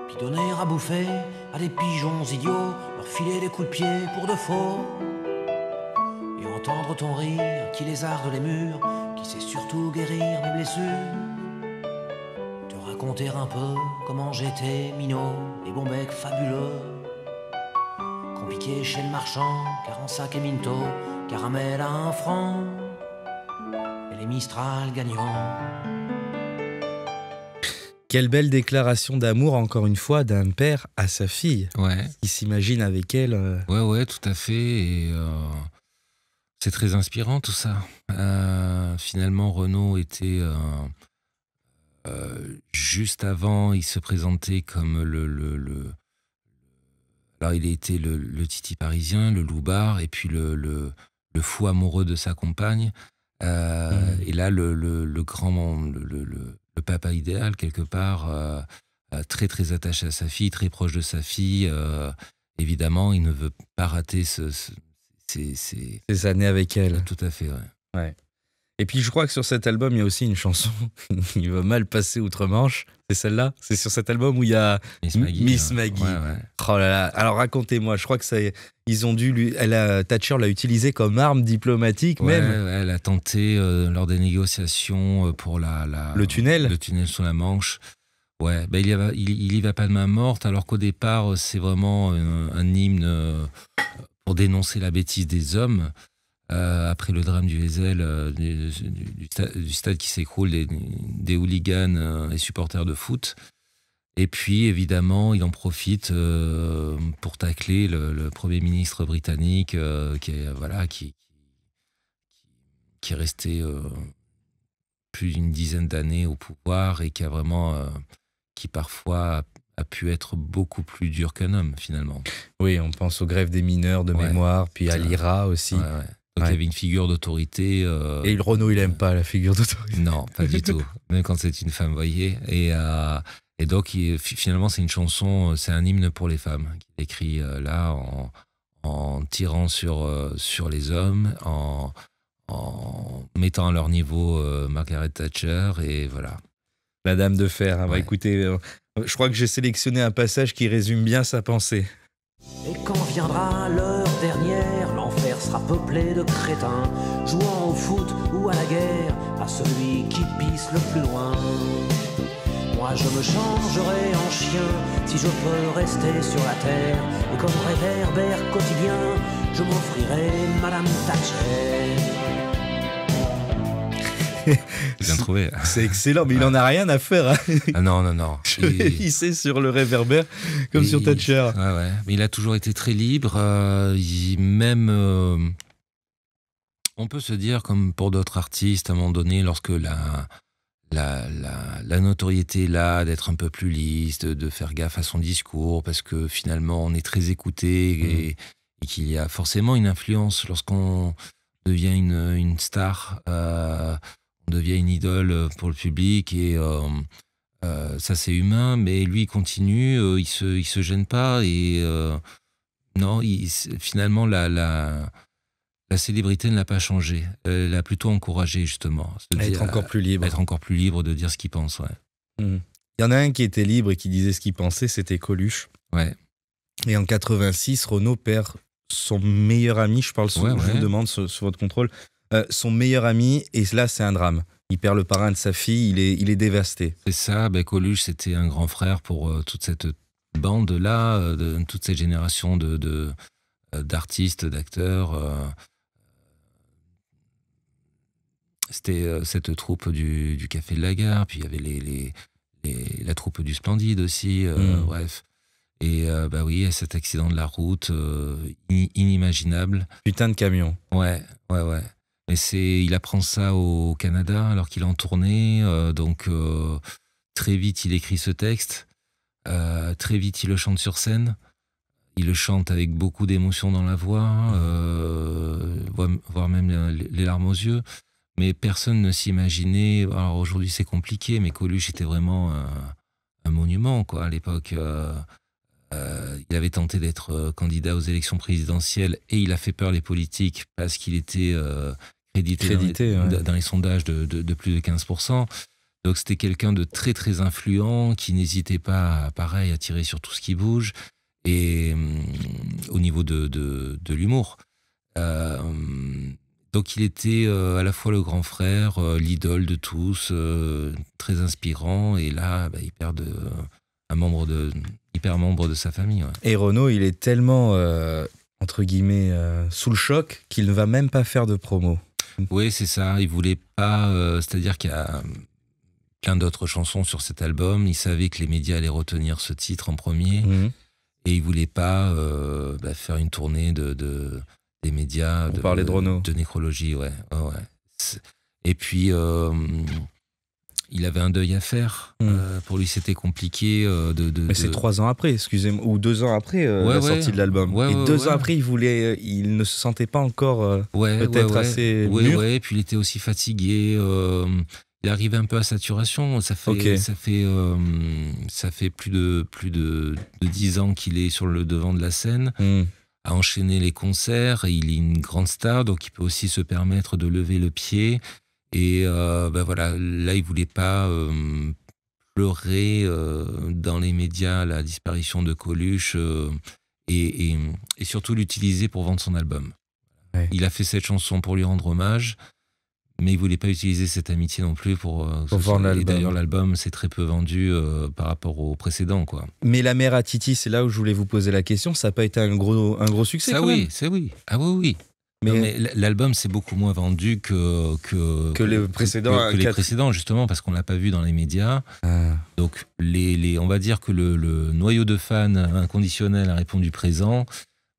Puis donner à bouffer à des pigeons idiots, leur filer des coups de pied pour de faux. Et entendre ton rire qui lézarde les murs, qui sait surtout guérir mes blessures. Te raconter un peu comment j'étais minot, les bons becs fabuleux. Compliqué chez le marchand, car en sac et minto, caramel à 1 franc, et les Mistral gagnants. Quelle belle déclaration d'amour, encore une fois, d'un père à sa fille. Ouais. Il s'imagine avec elle. Ouais, tout à fait. Et c'est très inspirant tout ça. Finalement, Renaud était juste avant, il se présentait comme alors il était le titi parisien, le loupard, et puis le fou amoureux de sa compagne. Et là, le grand, le papa idéal quelque part, très très attaché à sa fille, très proche de sa fille. Évidemment, il ne veut pas rater Ces années avec elle. Tout à fait, ouais. Ouais. Et puis je crois que sur cet album, il y a aussi une chanson qui va mal passer outre-Manche. C'est celle-là? C'est sur cet album où il y a Miss Maggie. Ouais. Oh là là. Alors racontez-moi, je crois que ça, ils ont dû Thatcher l'a utilisé comme arme diplomatique Ouais, même. ouais, elle a tenté lors des négociations pour Le tunnel. Le tunnel sous la Manche. Ouais, il y va pas de main morte, alors qu'au départ, c'est vraiment un hymne pour dénoncer la bêtise des hommes. Après le drame du Wesel, du stade qui s'écroule, des hooligans et supporters de foot. Et puis, évidemment, il en profite pour tacler le Premier ministre britannique qui est resté plus d'une dizaine d'années au pouvoir et qui a vraiment, qui parfois a pu être beaucoup plus dur qu'un homme, finalement. Oui, on pense aux grèves des mineurs de mémoire, puis à l'IRA aussi. Ouais. Donc il y avait une figure d'autorité. Et le Renaud, il aime pas la figure d'autorité. Non, pas du tout. Même quand c'est une femme, vous voyez. Et donc finalement, c'est une chanson, c'est un hymne pour les femmes qu'il écrit là en tirant sur les hommes, en mettant à leur niveau Margaret Thatcher et voilà. La Dame de Fer. Hein. Ouais. Bah, écoutez, je crois que j'ai sélectionné un passage qui résume bien sa pensée. Et quand viendra l'heure dernière, l'enfer sera peuplé de crétins, jouant au foot ou à la guerre, à celui qui pisse le plus loin. Moi je me changerai en chien, si je peux rester sur la terre, et comme réverbère quotidien, je m'offrirai Madame Thatcher. Bien trouvé. C'est excellent, mais il en a rien à faire. Hein. Ah non. Il sait sur le réverbère comme sur Thatcher. Ouais. Mais il a toujours été très libre. On peut se dire, comme pour d'autres artistes, à un moment donné, lorsque la notoriété est là, d'être un peu plus lisse, de faire gaffe à son discours, parce que finalement, on est très écouté et qu'il y a forcément une influence lorsqu'on devient une star. On devient une idole pour le public et ça c'est humain, mais lui il continue, il se gêne pas et non, finalement la célébrité ne l'a pas changé, elle l'a plutôt encouragé justement. Être encore plus libre. Être encore plus libre de dire ce qu'il pense, ouais. Il y en a un qui était libre et qui disait ce qu'il pensait, c'était Coluche. Ouais. Et en 86, Renaud perd son meilleur ami, je vous demande sous votre contrôle, son meilleur ami, et là c'est un drame. Il perd le parrain de sa fille, il est dévasté. C'est ça, Coluche c'était un grand frère pour toute cette bande-là, toute cette génération d'artistes, d'acteurs. C'était cette troupe du Café de la Gare, puis il y avait la troupe du Splendide aussi, bref. Et oui, cet accident de la route, inimaginable. Putain de camion. Ouais. Mais il apprend ça au Canada alors qu'il est en tournée. Donc très vite, il écrit ce texte. Très vite, il le chante sur scène. Il le chante avec beaucoup d'émotion dans la voix, voire même les larmes aux yeux. Mais personne ne s'imaginait. Alors aujourd'hui, c'est compliqué, mais Coluche était vraiment un monument, quoi, à l'époque. Il avait tenté d'être candidat aux élections présidentielles et il a fait peur les politiques parce qu'il était crédité dans les sondages de plus de 15%. Donc c'était quelqu'un de très très influent qui n'hésitait pas, pareil, à tirer sur tout ce qui bouge et au niveau de l'humour. Donc il était à la fois le grand frère, l'idole de tous, très inspirant, et là il perd un membre hyper membre de sa famille. Ouais. Et Renaud, il est tellement entre guillemets sous le choc qu'il ne va même pas faire de promo. Oui, c'est ça. Il voulait pas. C'est-à-dire qu'il y a plein d'autres chansons sur cet album. Il savait que les médias allaient retenir ce titre en premier, et il voulait pas faire une tournée des médias. On parlait de Renaud. De nécrologie, ouais. Et puis. Il avait un deuil à faire. Pour lui, c'était compliqué. Mais c'est 3 ans après, excusez-moi, ou 2 ans après la sortie de l'album. Et 2 ans après, il ne se sentait pas encore peut-être assez mûr. Ouais, et puis il était aussi fatigué. Il arrivait un peu à saturation. Ça fait plus de 10 ans qu'il est sur le devant de la scène, à enchaîner les concerts. Et il est une grande star, donc il peut aussi se permettre de lever le pied. Et voilà, là, il voulait pas pleurer dans les médias la disparition de Coluche et surtout l'utiliser pour vendre son album. Ouais. Il a fait cette chanson pour lui rendre hommage, mais il voulait pas utiliser cette amitié non plus pour vendre l'album. Et d'ailleurs, l'album s'est très peu vendu par rapport au précédent, quoi. Mais La Mère à Titi, c'est là où je voulais vous poser la question. Ça n'a pas été un gros succès, quand même. C'est oui. Ah oui. Mais l'album s'est beaucoup moins vendu que les précédents. Que les précédents, justement, parce qu'on l'a pas vu dans les médias. Donc, on va dire que le noyau de fans inconditionnel a répondu présent,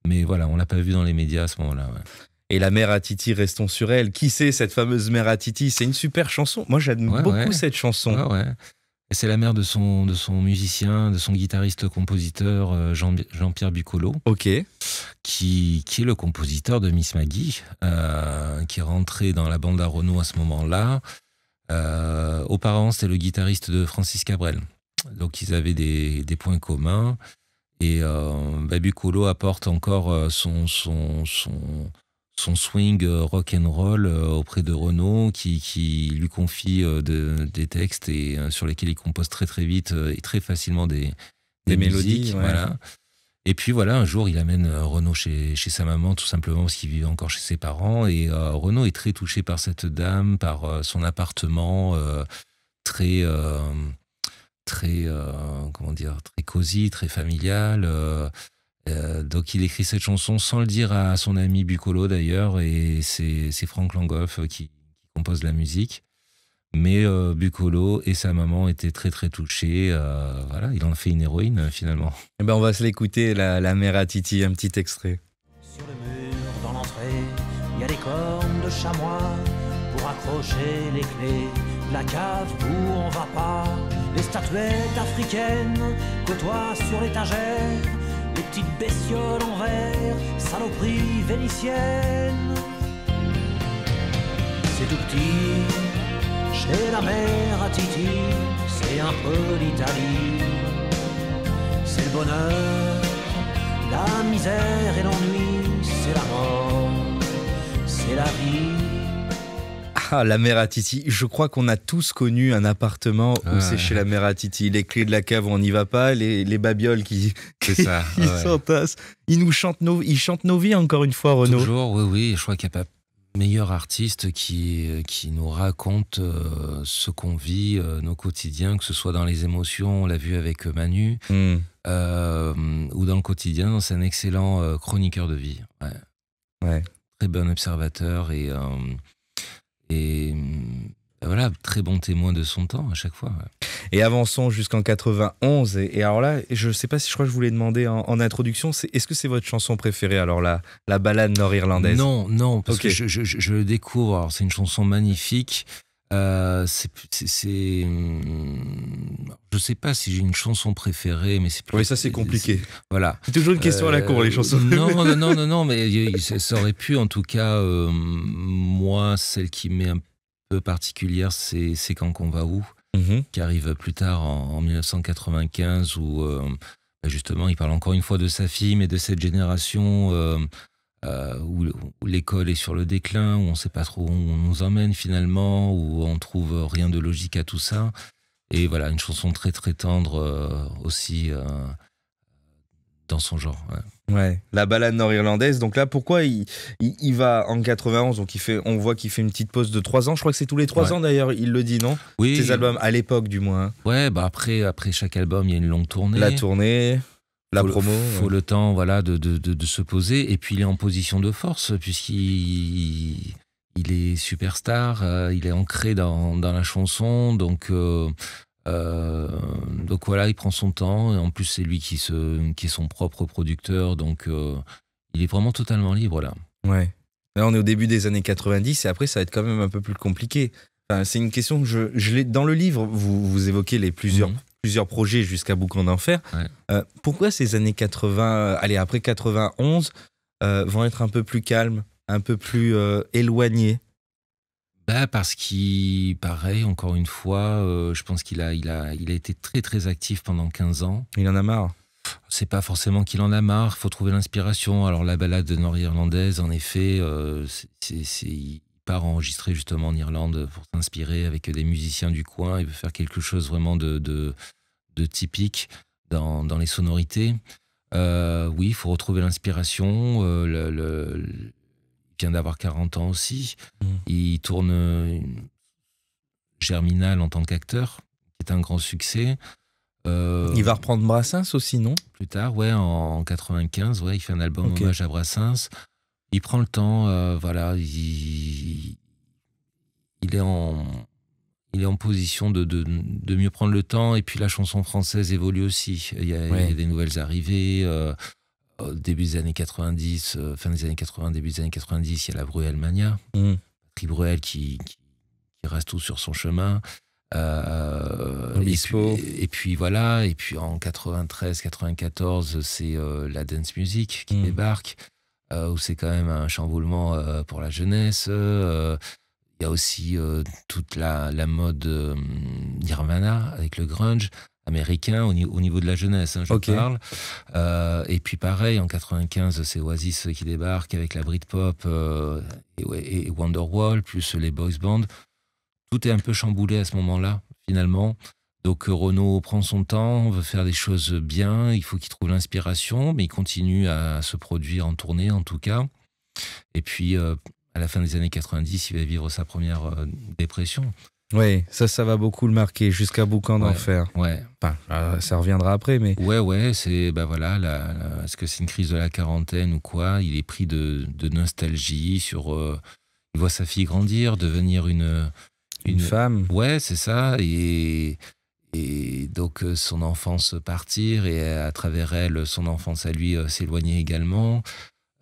mais voilà, on l'a pas vu dans les médias à ce moment-là. Ouais. Et La Mère à Titi, restons sur elle. Qui c'est cette fameuse Mère à Titi? C'est une super chanson. Moi, j'aime beaucoup cette chanson. Ouais. Et c'est la mère de son musicien, de son guitariste-compositeur Jean-Pierre Bucolo, qui est le compositeur de Miss Maggie, qui est rentré dans la bande à Renaud à ce moment-là. Auparavant, c'était le guitariste de Francis Cabrel. Donc, ils avaient des points communs. Et Bucolo apporte encore son swing rock and roll auprès de Renaud, qui lui confie des textes et sur lesquels il compose très très vite et très facilement des mélodies. Voilà. Et puis voilà, un jour il amène Renaud chez sa maman, tout simplement parce qu'il vivait encore chez ses parents, et Renaud est très touché par cette dame, par son appartement très cosy, très familial. Donc il écrit cette chanson sans le dire à son ami Bucolo d'ailleurs, et c'est Franck Langhoff qui compose la musique. Mais Bucolo et sa maman étaient très très touchés. Voilà, il en fait une héroïne finalement. Et on va se l'écouter, la Mère à Titi, un petit extrait. Sur le mur dans l'entrée, il y a des cornes de chamois pour accrocher les clés. La cave où on va pas, les statuettes africaines côtoient sur l'étagère. Les petites bestioles en verre, saloperies vénitiennes. C'est tout petit, chez la mère à Titi, c'est un peu l'Italie. C'est le bonheur, la misère et l'ennui, c'est la mort, c'est la vie. Ah, La Mère à Titi. Je crois qu'on a tous connu un appartement où c'est chez La Mère à Titi. Les clés de la cave où on n'y va pas, les babioles qui s'entassent. Ils chantent nos vies encore une fois, Renaud. Toujours, oui. Je crois qu'il n'y a pas meilleur artiste qui nous raconte ce qu'on vit, nos quotidiens, que ce soit dans les émotions, on l'a vu avec Manu, ou dans le quotidien. C'est un excellent chroniqueur de vie. Ouais. Très bon observateur et voilà, très bon témoin de son temps à chaque fois. Ouais. Et avançons jusqu'en 91. Et alors là, je sais pas si je crois que je vous l'ai demandé en introduction, est-ce que c'est votre chanson préférée, alors la ballade nord-irlandaise? Non, parce Ok. que je le découvre. Alors, c'est une chanson magnifique. Je sais pas si j'ai une chanson préférée, mais c'est plus. Oui, ça c'est compliqué. Voilà. C'est toujours une question à la cour, les chansons. Non, mais ça aurait pu, en tout cas, moi, celle qui m'est un peu particulière, c'est Quand qu'on va où, Mhm. qui arrive plus tard en 1995, où justement, il parle encore une fois de sa fille, mais de cette génération où l'école est sur le déclin, où on ne sait pas trop où on nous emmène finalement, où on trouve rien de logique à tout ça. Et voilà, une chanson très très tendre aussi dans son genre. Ouais. Ouais, la ballade nord-irlandaise. Donc là, pourquoi il va en 91, donc on voit qu'il fait une petite pause de 3 ans. Je crois que c'est tous les 3 Ouais. ans d'ailleurs, il le dit, non? Oui, Ses albums, à l'époque du moins. Hein. ouais, bah après chaque album, il y a une longue tournée. La tournée, la Faut promo. Faut le temps, voilà, de se poser. Et puis il est en position de force puisqu'il est superstar, il est ancré dans la chanson, donc voilà, il prend son temps. Et en plus, c'est lui qui est son propre producteur, donc il est vraiment totalement libre là. Ouais. Là, on est au début des années 90 et après, ça va être quand même un peu plus compliqué. Enfin, c'est une question que je l'ai dans le livre. Vous évoquez les plusieurs projets jusqu'à Boucan d'Enfer. Ouais. Pourquoi ces années 80, après 91, vont être un peu plus calmes, un peu plus éloignées? Bah parce qu'il, pareil, encore une fois, je pense qu'il a été très très actif pendant 15 ans. Il en a marre. C'est pas forcément qu'il en a marre, il faut trouver l'inspiration. Alors la ballade nord-irlandaise, en effet, il part enregistrer justement en Irlande pour s'inspirer avec des musiciens du coin. Il veut faire quelque chose vraiment de typique dans les sonorités. Oui, il faut retrouver l'inspiration. Il vient d'avoir 40 ans aussi. Il tourne Germinal en tant qu'acteur, qui est un grand succès. Il va reprendre Brassens aussi, non? Plus tard, ouais, en 95, ouais, il fait un album Ok. hommage à Brassens. Il prend le temps, voilà, il est en position de mieux prendre le temps. Et puis la chanson française évolue aussi. Il y a des nouvelles arrivées. Début des années 90, fin des années 80, début des années 90, il y a la Bruel Mania. Patrick Bruel qui reste tout sur son chemin. Et puis voilà, et puis en 93-94, c'est la dance music qui débarque, où c'est quand même un chamboulement pour la jeunesse. Il y a aussi toute la mode Nirvana avec le grunge américain au niveau de la jeunesse, hein, je parle. Et puis pareil, en 95, c'est Oasis qui débarque avec la Britpop et Wonderwall, plus les boys bands. Tout est un peu chamboulé à ce moment-là, finalement. Donc Renaud prend son temps, veut faire des choses bien, il faut qu'il trouve l'inspiration, mais il continue à se produire en tournée, en tout cas. Et puis, à la fin des années 90, il va vivre sa première dépression. Oui, ça va beaucoup le marquer, jusqu'à Boucan d'Enfer. Ouais. Enfin, ça reviendra après, mais... Ouais, c'est... voilà, est-ce que c'est une crise de la quarantaine ou quoi? Il est pris de nostalgie sur... il voit sa fille grandir, devenir une femme. Ouais, c'est ça. Et donc, son enfance partir, et à travers elle, son enfance à lui s'éloigner également.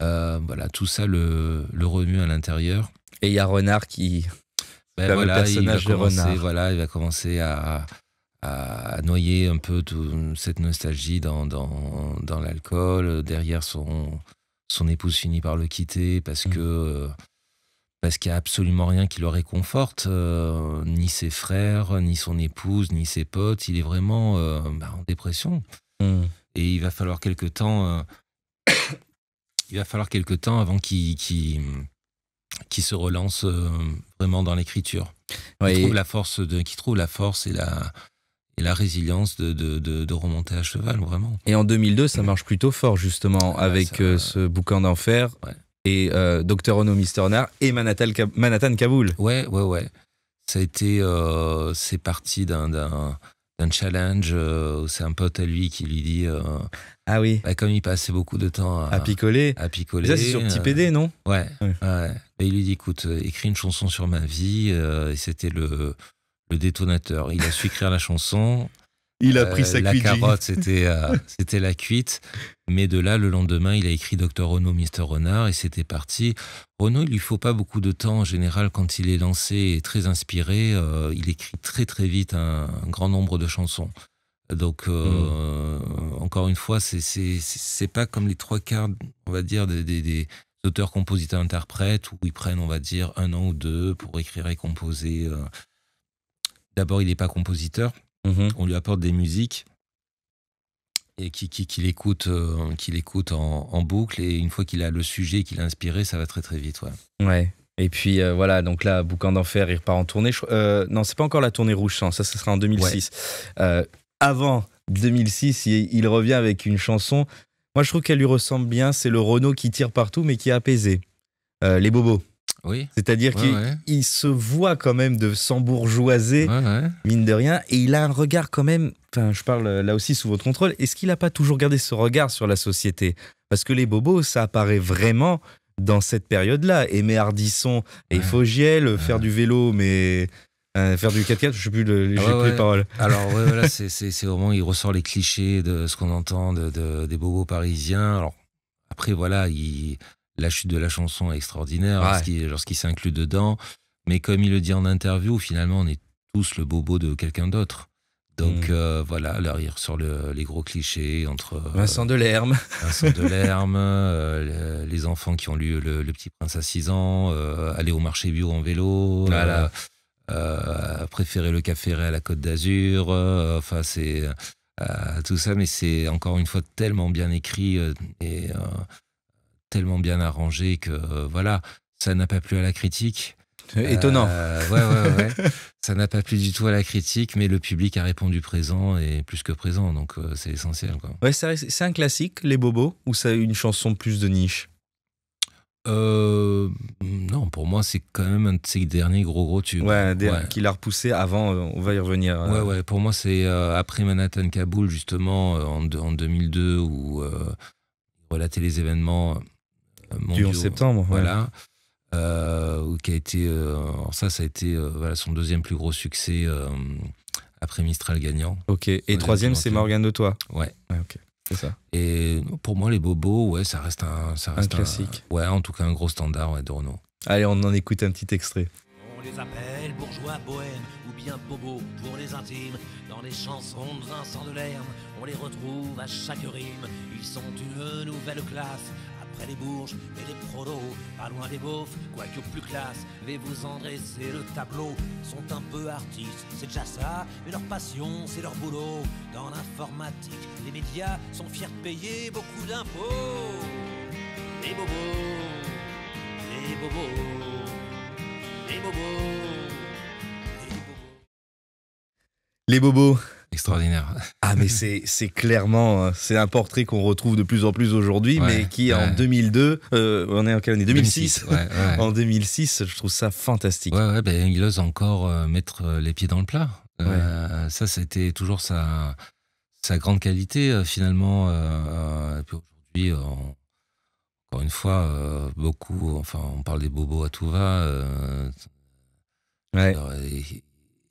Voilà, tout ça le remue à l'intérieur. Et il y a Renard qui... Le personnage de Renard. Voilà, il va commencer à noyer un peu toute cette nostalgie dans l'alcool. Derrière, son épouse finit par le quitter parce qu'il n'y a absolument rien qui le réconforte, ni ses frères, ni son épouse, ni ses potes. Il est vraiment en dépression. Et il va falloir quelque temps avant qu'il se relance vraiment dans l'écriture. Qu'il trouve la force et la résilience de remonter à cheval, vraiment. Et en 2002, ça marche plutôt fort, justement, avec ce Boucan d'Enfer. Ouais. Et Dr. Ono Mr. Nard et Manhattan Kaboul. Ouais. Ça a été, c'est parti d'un d'un challenge où c'est un pote à lui qui lui dit Ah oui, comme il passait beaucoup de temps à picoler. Ça, c'est sur Petit PD, non? Ouais. Et il lui dit, écoute, écris une chanson sur ma vie. Et c'était le détonateur. Il a su écrire la chanson. Il a pris sa cuite. La carotte, c'était la cuite. Mais de là, le lendemain, il a écrit Dr Renaud, Mr Renard, et c'était parti. Renaud, il lui faut pas beaucoup de temps. En général, quand il est lancé et très inspiré, il écrit très très vite un grand nombre de chansons. Donc, encore une fois, c'est pas comme les 3/4, on va dire, des auteurs, compositeurs, interprètes, où ils prennent, on va dire, 1 an ou 2 pour écrire et composer. D'abord, il n'est pas compositeur. On lui apporte des musiques et qu'il écoute en boucle, et une fois qu'il a le sujet, qu'il a inspiré, ça va très très vite. Ouais. Et puis voilà, donc là, Boucan d'Enfer, il repart en tournée. Non, c'est pas encore la tournée Rouge Sang, ça sera en 2006. Ouais. Avant 2006, il revient avec une chanson. Moi, je trouve qu'elle lui ressemble bien. C'est le Renaud qui tire partout, mais qui est apaisé. Les bobos. Oui. C'est-à-dire qu'il se voit quand même de s'embourgeoiser, mine de rien, et il a un regard quand même, enfin je parle là aussi sous votre contrôle, est-ce qu'il n'a pas toujours gardé ce regard sur la société? Parce que les bobos, ça apparaît vraiment dans cette période-là. Aimé Ardisson et Fogiel, faire du vélo, mais... faire du 4x4, je sais plus les paroles. Alors voilà, c'est vraiment, il ressort les clichés de ce qu'on entend des bobos parisiens. Alors après voilà, la chute de la chanson est extraordinaire lorsqu'il s'inclut dedans. Mais comme il le dit en interview, finalement, on est tous le bobo de quelqu'un d'autre. Donc voilà, là il ressort les gros clichés entre Vincent Delerme, les enfants qui ont lu le Petit Prince à 6 ans, aller au marché bio en vélo. Voilà. Préférer le Cap Ferret à la Côte d'Azur, enfin c'est tout ça, mais c'est encore une fois tellement bien écrit et tellement bien arrangé que voilà, ça n'a pas plu à la critique. Étonnant. Ouais. Ça n'a pas plu du tout à la critique, mais le public a répondu présent, et plus que présent, donc c'est essentiel, quoi. Ouais, c'est un classique, les bobos, ou c'est une chanson plus de niche? Non, pour moi, c'est quand même un de ses derniers gros tubes. Qu'il a repoussé avant, on va y revenir. Ouais, pour moi, c'est après Manhattan Kaboul, justement, en 2002, où il relatait les événements mondiaux. Du 11 septembre. Voilà. Qui a été, alors ça a été son deuxième plus gros succès après Mistral gagnant. Ok, et troisième, c'est Morgane de Toi. Ouais. Ok. C'est ça. Et pour moi, les bobos, ça reste un classique. En tout cas, un gros standard de Renaud. Allez, on en écoute un petit extrait. On les appelle bourgeois bohèmes ou bien bobos pour les intimes. Dans les chansons de Vincent Delerme, on les retrouve à chaque rime. Ils sont une nouvelle classe. Après les bourges et les prolos, pas loin des beaufs, quoique plus classe. Mais vous en dressez le tableau. Sont un peu artistes, c'est déjà ça. Mais leur passion, c'est leur boulot. Dans l'informatique, les médias sont fiers de payer beaucoup d'impôts. Les bobos, les bobos, les bobos, les bobos. Les bobos. Extraordinaire. Ah, mais c'est clairement, c'est un portrait qu'on retrouve de plus en plus aujourd'hui, mais qui en 2002, on est en quelle année? 2006. En 2006, je trouve ça fantastique. Il ose encore mettre les pieds dans le plat. Ça, c'était toujours sa grande qualité, finalement. Et puis aujourd'hui, encore une fois, beaucoup, on parle des bobos à tout va.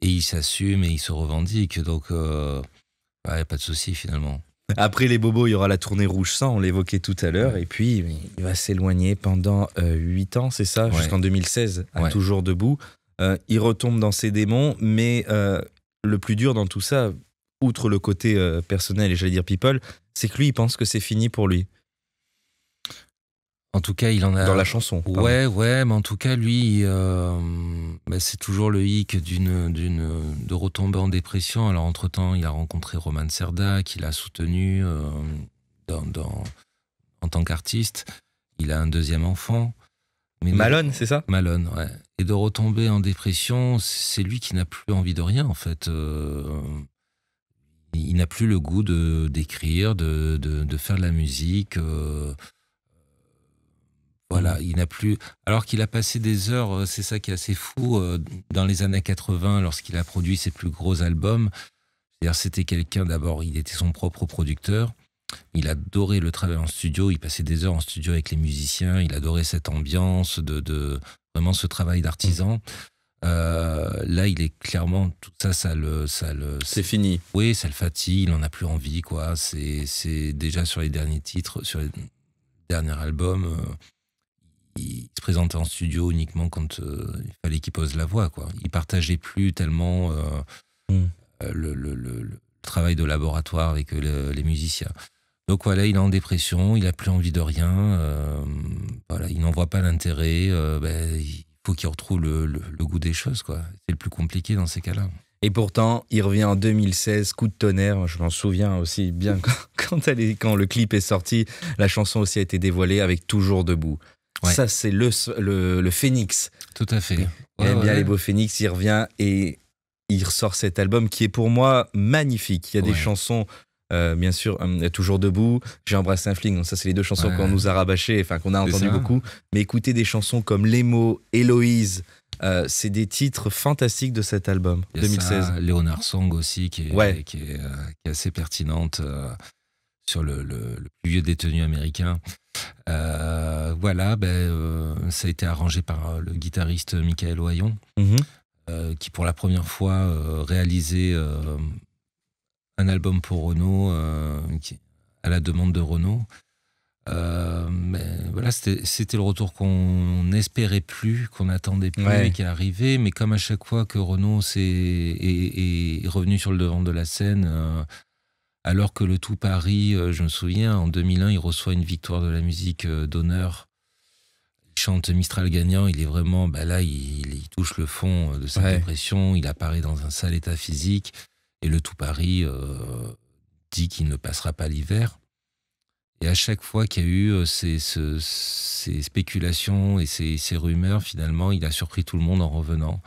Et il s'assume et il se revendique, donc pas de souci finalement. Après les bobos, il y aura la tournée Rouge Sang, on l'évoquait tout à l'heure, et puis il va s'éloigner pendant 8 ans, c'est ça, jusqu'en 2016, Toujours debout. Il retombe dans ses démons, mais le plus dur dans tout ça, outre le côté personnel et j'allais dire people, c'est que lui, il pense que c'est fini pour lui. En tout cas, il en a... Dans la chanson. Ouais, mais en tout cas, lui, c'est toujours le hic de retomber en dépression. Alors, entre-temps, il a rencontré Roman Cerda, qu'il a soutenu en tant qu'artiste. Il a un deuxième enfant. Mais Malone, c'est ça? Malone, ouais. Et de retomber en dépression, c'est lui qui n'a plus envie de rien, en fait. Il n'a plus le goût d'écrire, de faire de la musique... Voilà, il n'a plus. Alors qu'il a passé des heures, c'est ça qui est assez fou, dans les années 80, lorsqu'il a produit ses plus gros albums, C'est-à-dire, c'était quelqu'un, d'abord, il était son propre producteur. Il adorait le travail en studio. Il passait des heures en studio avec les musiciens. Il adorait cette ambiance de vraiment ce travail d'artisan. Là, il est clairement, tout ça, C'est fini. Oui, ça le fatigue. Il en a plus envie, quoi. C'est déjà sur les derniers titres, sur les derniers albums. Il se présentait en studio uniquement quand il fallait qu'il pose la voix, quoi. Il partageait plus tellement le travail de laboratoire avec les musiciens. Donc voilà, il est en dépression, il a plus envie de rien. Voilà, il n'en voit pas l'intérêt. Il faut qu'il retrouve le goût des choses, quoi. C'est le plus compliqué dans ces cas-là. Et pourtant, il revient en 2016, coup de tonnerre. Je m'en souviens aussi bien quand le clip est sorti. La chanson aussi a été dévoilée avec Toujours debout. Ouais. Ça, c'est le phénix. Tout à fait. Il aime bien les beaux phénix. Il revient et il ressort cet album qui est pour moi magnifique. Il y a des chansons, bien sûr, Toujours debout. J'ai embrassé un flic. Donc ça, c'est les deux chansons qu'on nous a rabâchées, enfin qu'on a entendues beaucoup. Mais écoutez des chansons comme Les mots, Héloïse. C'est des titres fantastiques de cet album 2016. Ça, Léonard Song aussi qui est assez pertinente sur le plus vieux détenu américain. Voilà, ça a été arrangé par le guitariste Michael Ohayon, qui pour la première fois réalisait un album pour Renaud à la demande de Renaud. Mais voilà, c'était le retour qu'on n'espérait plus, qu'on n'attendait plus et qui est arrivé. Mais comme à chaque fois que Renaud est revenu sur le devant de la scène, alors que le Tout Paris, je me souviens, en 2001, il reçoit une victoire de la musique d'honneur. Il chante Mistral gagnant, il est vraiment, là, il touche le fond de sa dépression, il apparaît dans un sale état physique. Et le Tout Paris dit qu'il ne passera pas l'hiver. Et à chaque fois qu'il y a eu ces spéculations et ces rumeurs, finalement, il a surpris tout le monde en revenant.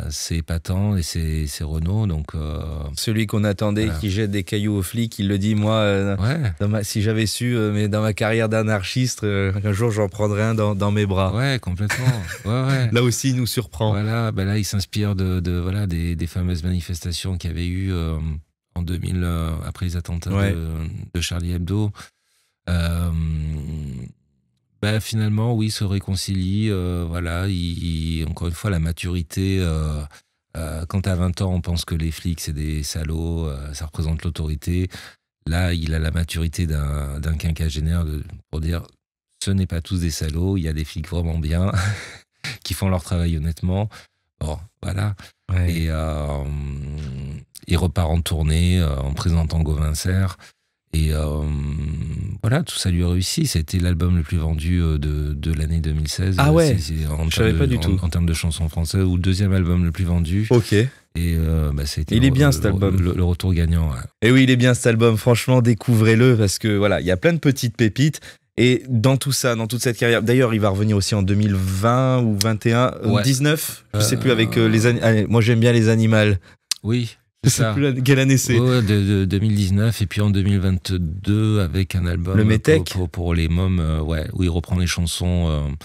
C'est épatant et c'est Renaud. Donc, celui qu'on attendait, qui jette des cailloux aux flics, il le dit, moi, si j'avais su, mais dans ma carrière d'anarchiste, qu'un jour j'en prendrais un dans mes bras. Ouais, complètement. Là aussi, il nous surprend. Voilà, là, il s'inspire des fameuses manifestations qu'il y avait eu en 2000, après les attentats de Charlie Hebdo. Finalement, oui, se réconcilie. Encore une fois, la maturité. Quand t'as 20 ans, on pense que les flics, c'est des salauds, ça représente l'autorité. Là, il a la maturité d'un quinquagénaire pour dire ce n'est pas tous des salauds, il y a des flics vraiment bien qui font leur travail honnêtement. Bon, voilà. Et il repart en tournée en présentant Gauvin Serre. Et voilà, tout ça lui a réussi. C'était l'album le plus vendu de l'année 2016. Ah ouais, je savais pas du tout. En termes de chansons françaises, ou le deuxième album le plus vendu. Ok. Et c'était il est bien cet album. Le retour gagnant. Ouais. Et oui, il est bien cet album. Franchement, découvrez-le parce que voilà, il y a plein de petites pépites. Et dans tout ça, dans toute cette carrière, d'ailleurs, il va revenir aussi en 2020 ou 21, 19, je sais plus, avec les animaux. Moi, j'aime bien les animaux. Oui. Je sais plus quelle année c'est. De 2019 et puis en 2022 avec un album Le Métèque pour les mômes, où il reprend les chansons,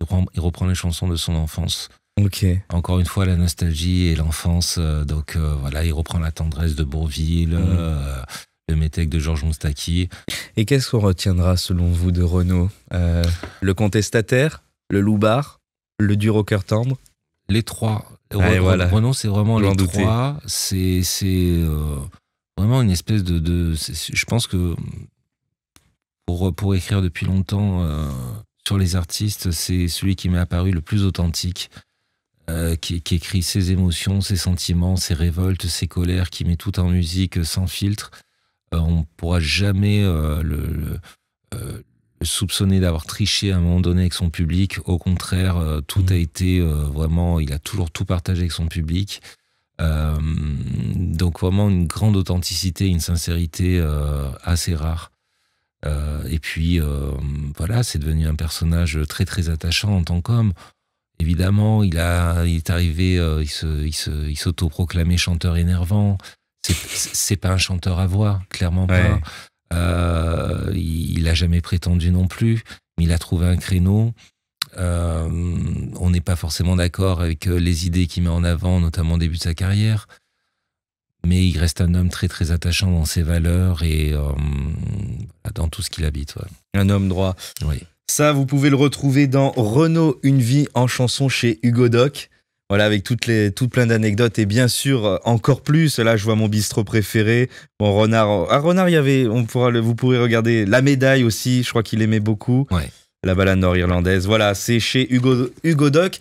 il reprend les chansons de son enfance. Ok. Encore une fois, la nostalgie et l'enfance. Donc il reprend la tendresse de Bourvil, le Métèque de Georges Moustaki. Et qu'est-ce qu'on retiendra selon vous de Renaud ? Le contestataire, le loupard, le dur au cœur tendre ? Les trois. Voilà. Renaud, c'est vraiment les douter. trois. C'est vraiment une espèce je pense que pour écrire depuis longtemps sur les artistes, c'est celui qui m'est apparu le plus authentique, qui écrit ses émotions, ses sentiments, ses révoltes, ses colères, qui met tout en musique sans filtre. On ne pourra jamais le soupçonné d'avoir triché à un moment donné avec son public. Au contraire, tout a été vraiment, il a toujours tout partagé avec son public. Donc vraiment une grande authenticité, une sincérité assez rare. Et puis c'est devenu un personnage très très attachant en tant qu'homme. Évidemment, il est arrivé, il s'autoproclamait chanteur énervant. C'est pas un chanteur à voix, clairement pas. Il n'a jamais prétendu non plus, mais il a trouvé un créneau. On n'est pas forcément d'accord avec les idées qu'il met en avant, notamment au début de sa carrière. Mais il reste un homme très très attachant dans ses valeurs et dans tout ce qu'il habite. Ouais. Un homme droit. Oui. Ça, vous pouvez le retrouver dans Renaud, une vie en chanson chez Hugo Doc. Voilà, avec tout plein d'anecdotes et bien sûr encore plus. Là, je vois mon bistrot préféré. Bon, Renard. À Renard, il y avait, vous pourrez regarder La Médaille aussi. Je crois qu'il aimait beaucoup. Ouais. La balade nord-irlandaise. Voilà, c'est chez Hugo Doc.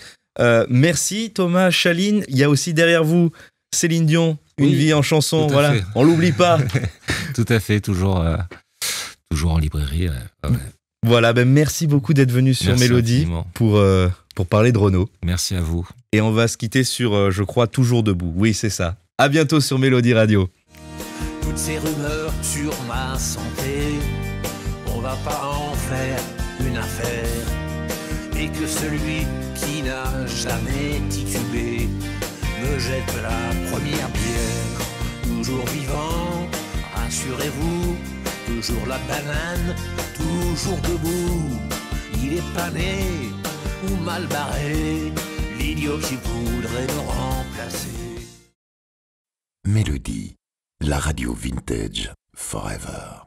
Merci Thomas Chaline. Il y a aussi derrière vous Céline Dion, Une vie en chanson. Voilà, fait. On l'oublie pas. Tout à fait, toujours en librairie. Ouais. Voilà, merci beaucoup d'être venu sur Mélodie pour parler de Renaud. Merci à vous. Et on va se quitter sur, je crois, Toujours debout. Oui, c'est ça. À bientôt sur Mélodie Radio. Toutes ces rumeurs sur ma santé, on va pas en faire une affaire. Et que celui qui n'a jamais titubé me jette la première pierre. Toujours vivant, rassurez-vous, toujours la banane, toujours debout. Il est pas né ou mal barré, l'idiot qui voudrait le remplacer. Mélodie, la radio vintage forever.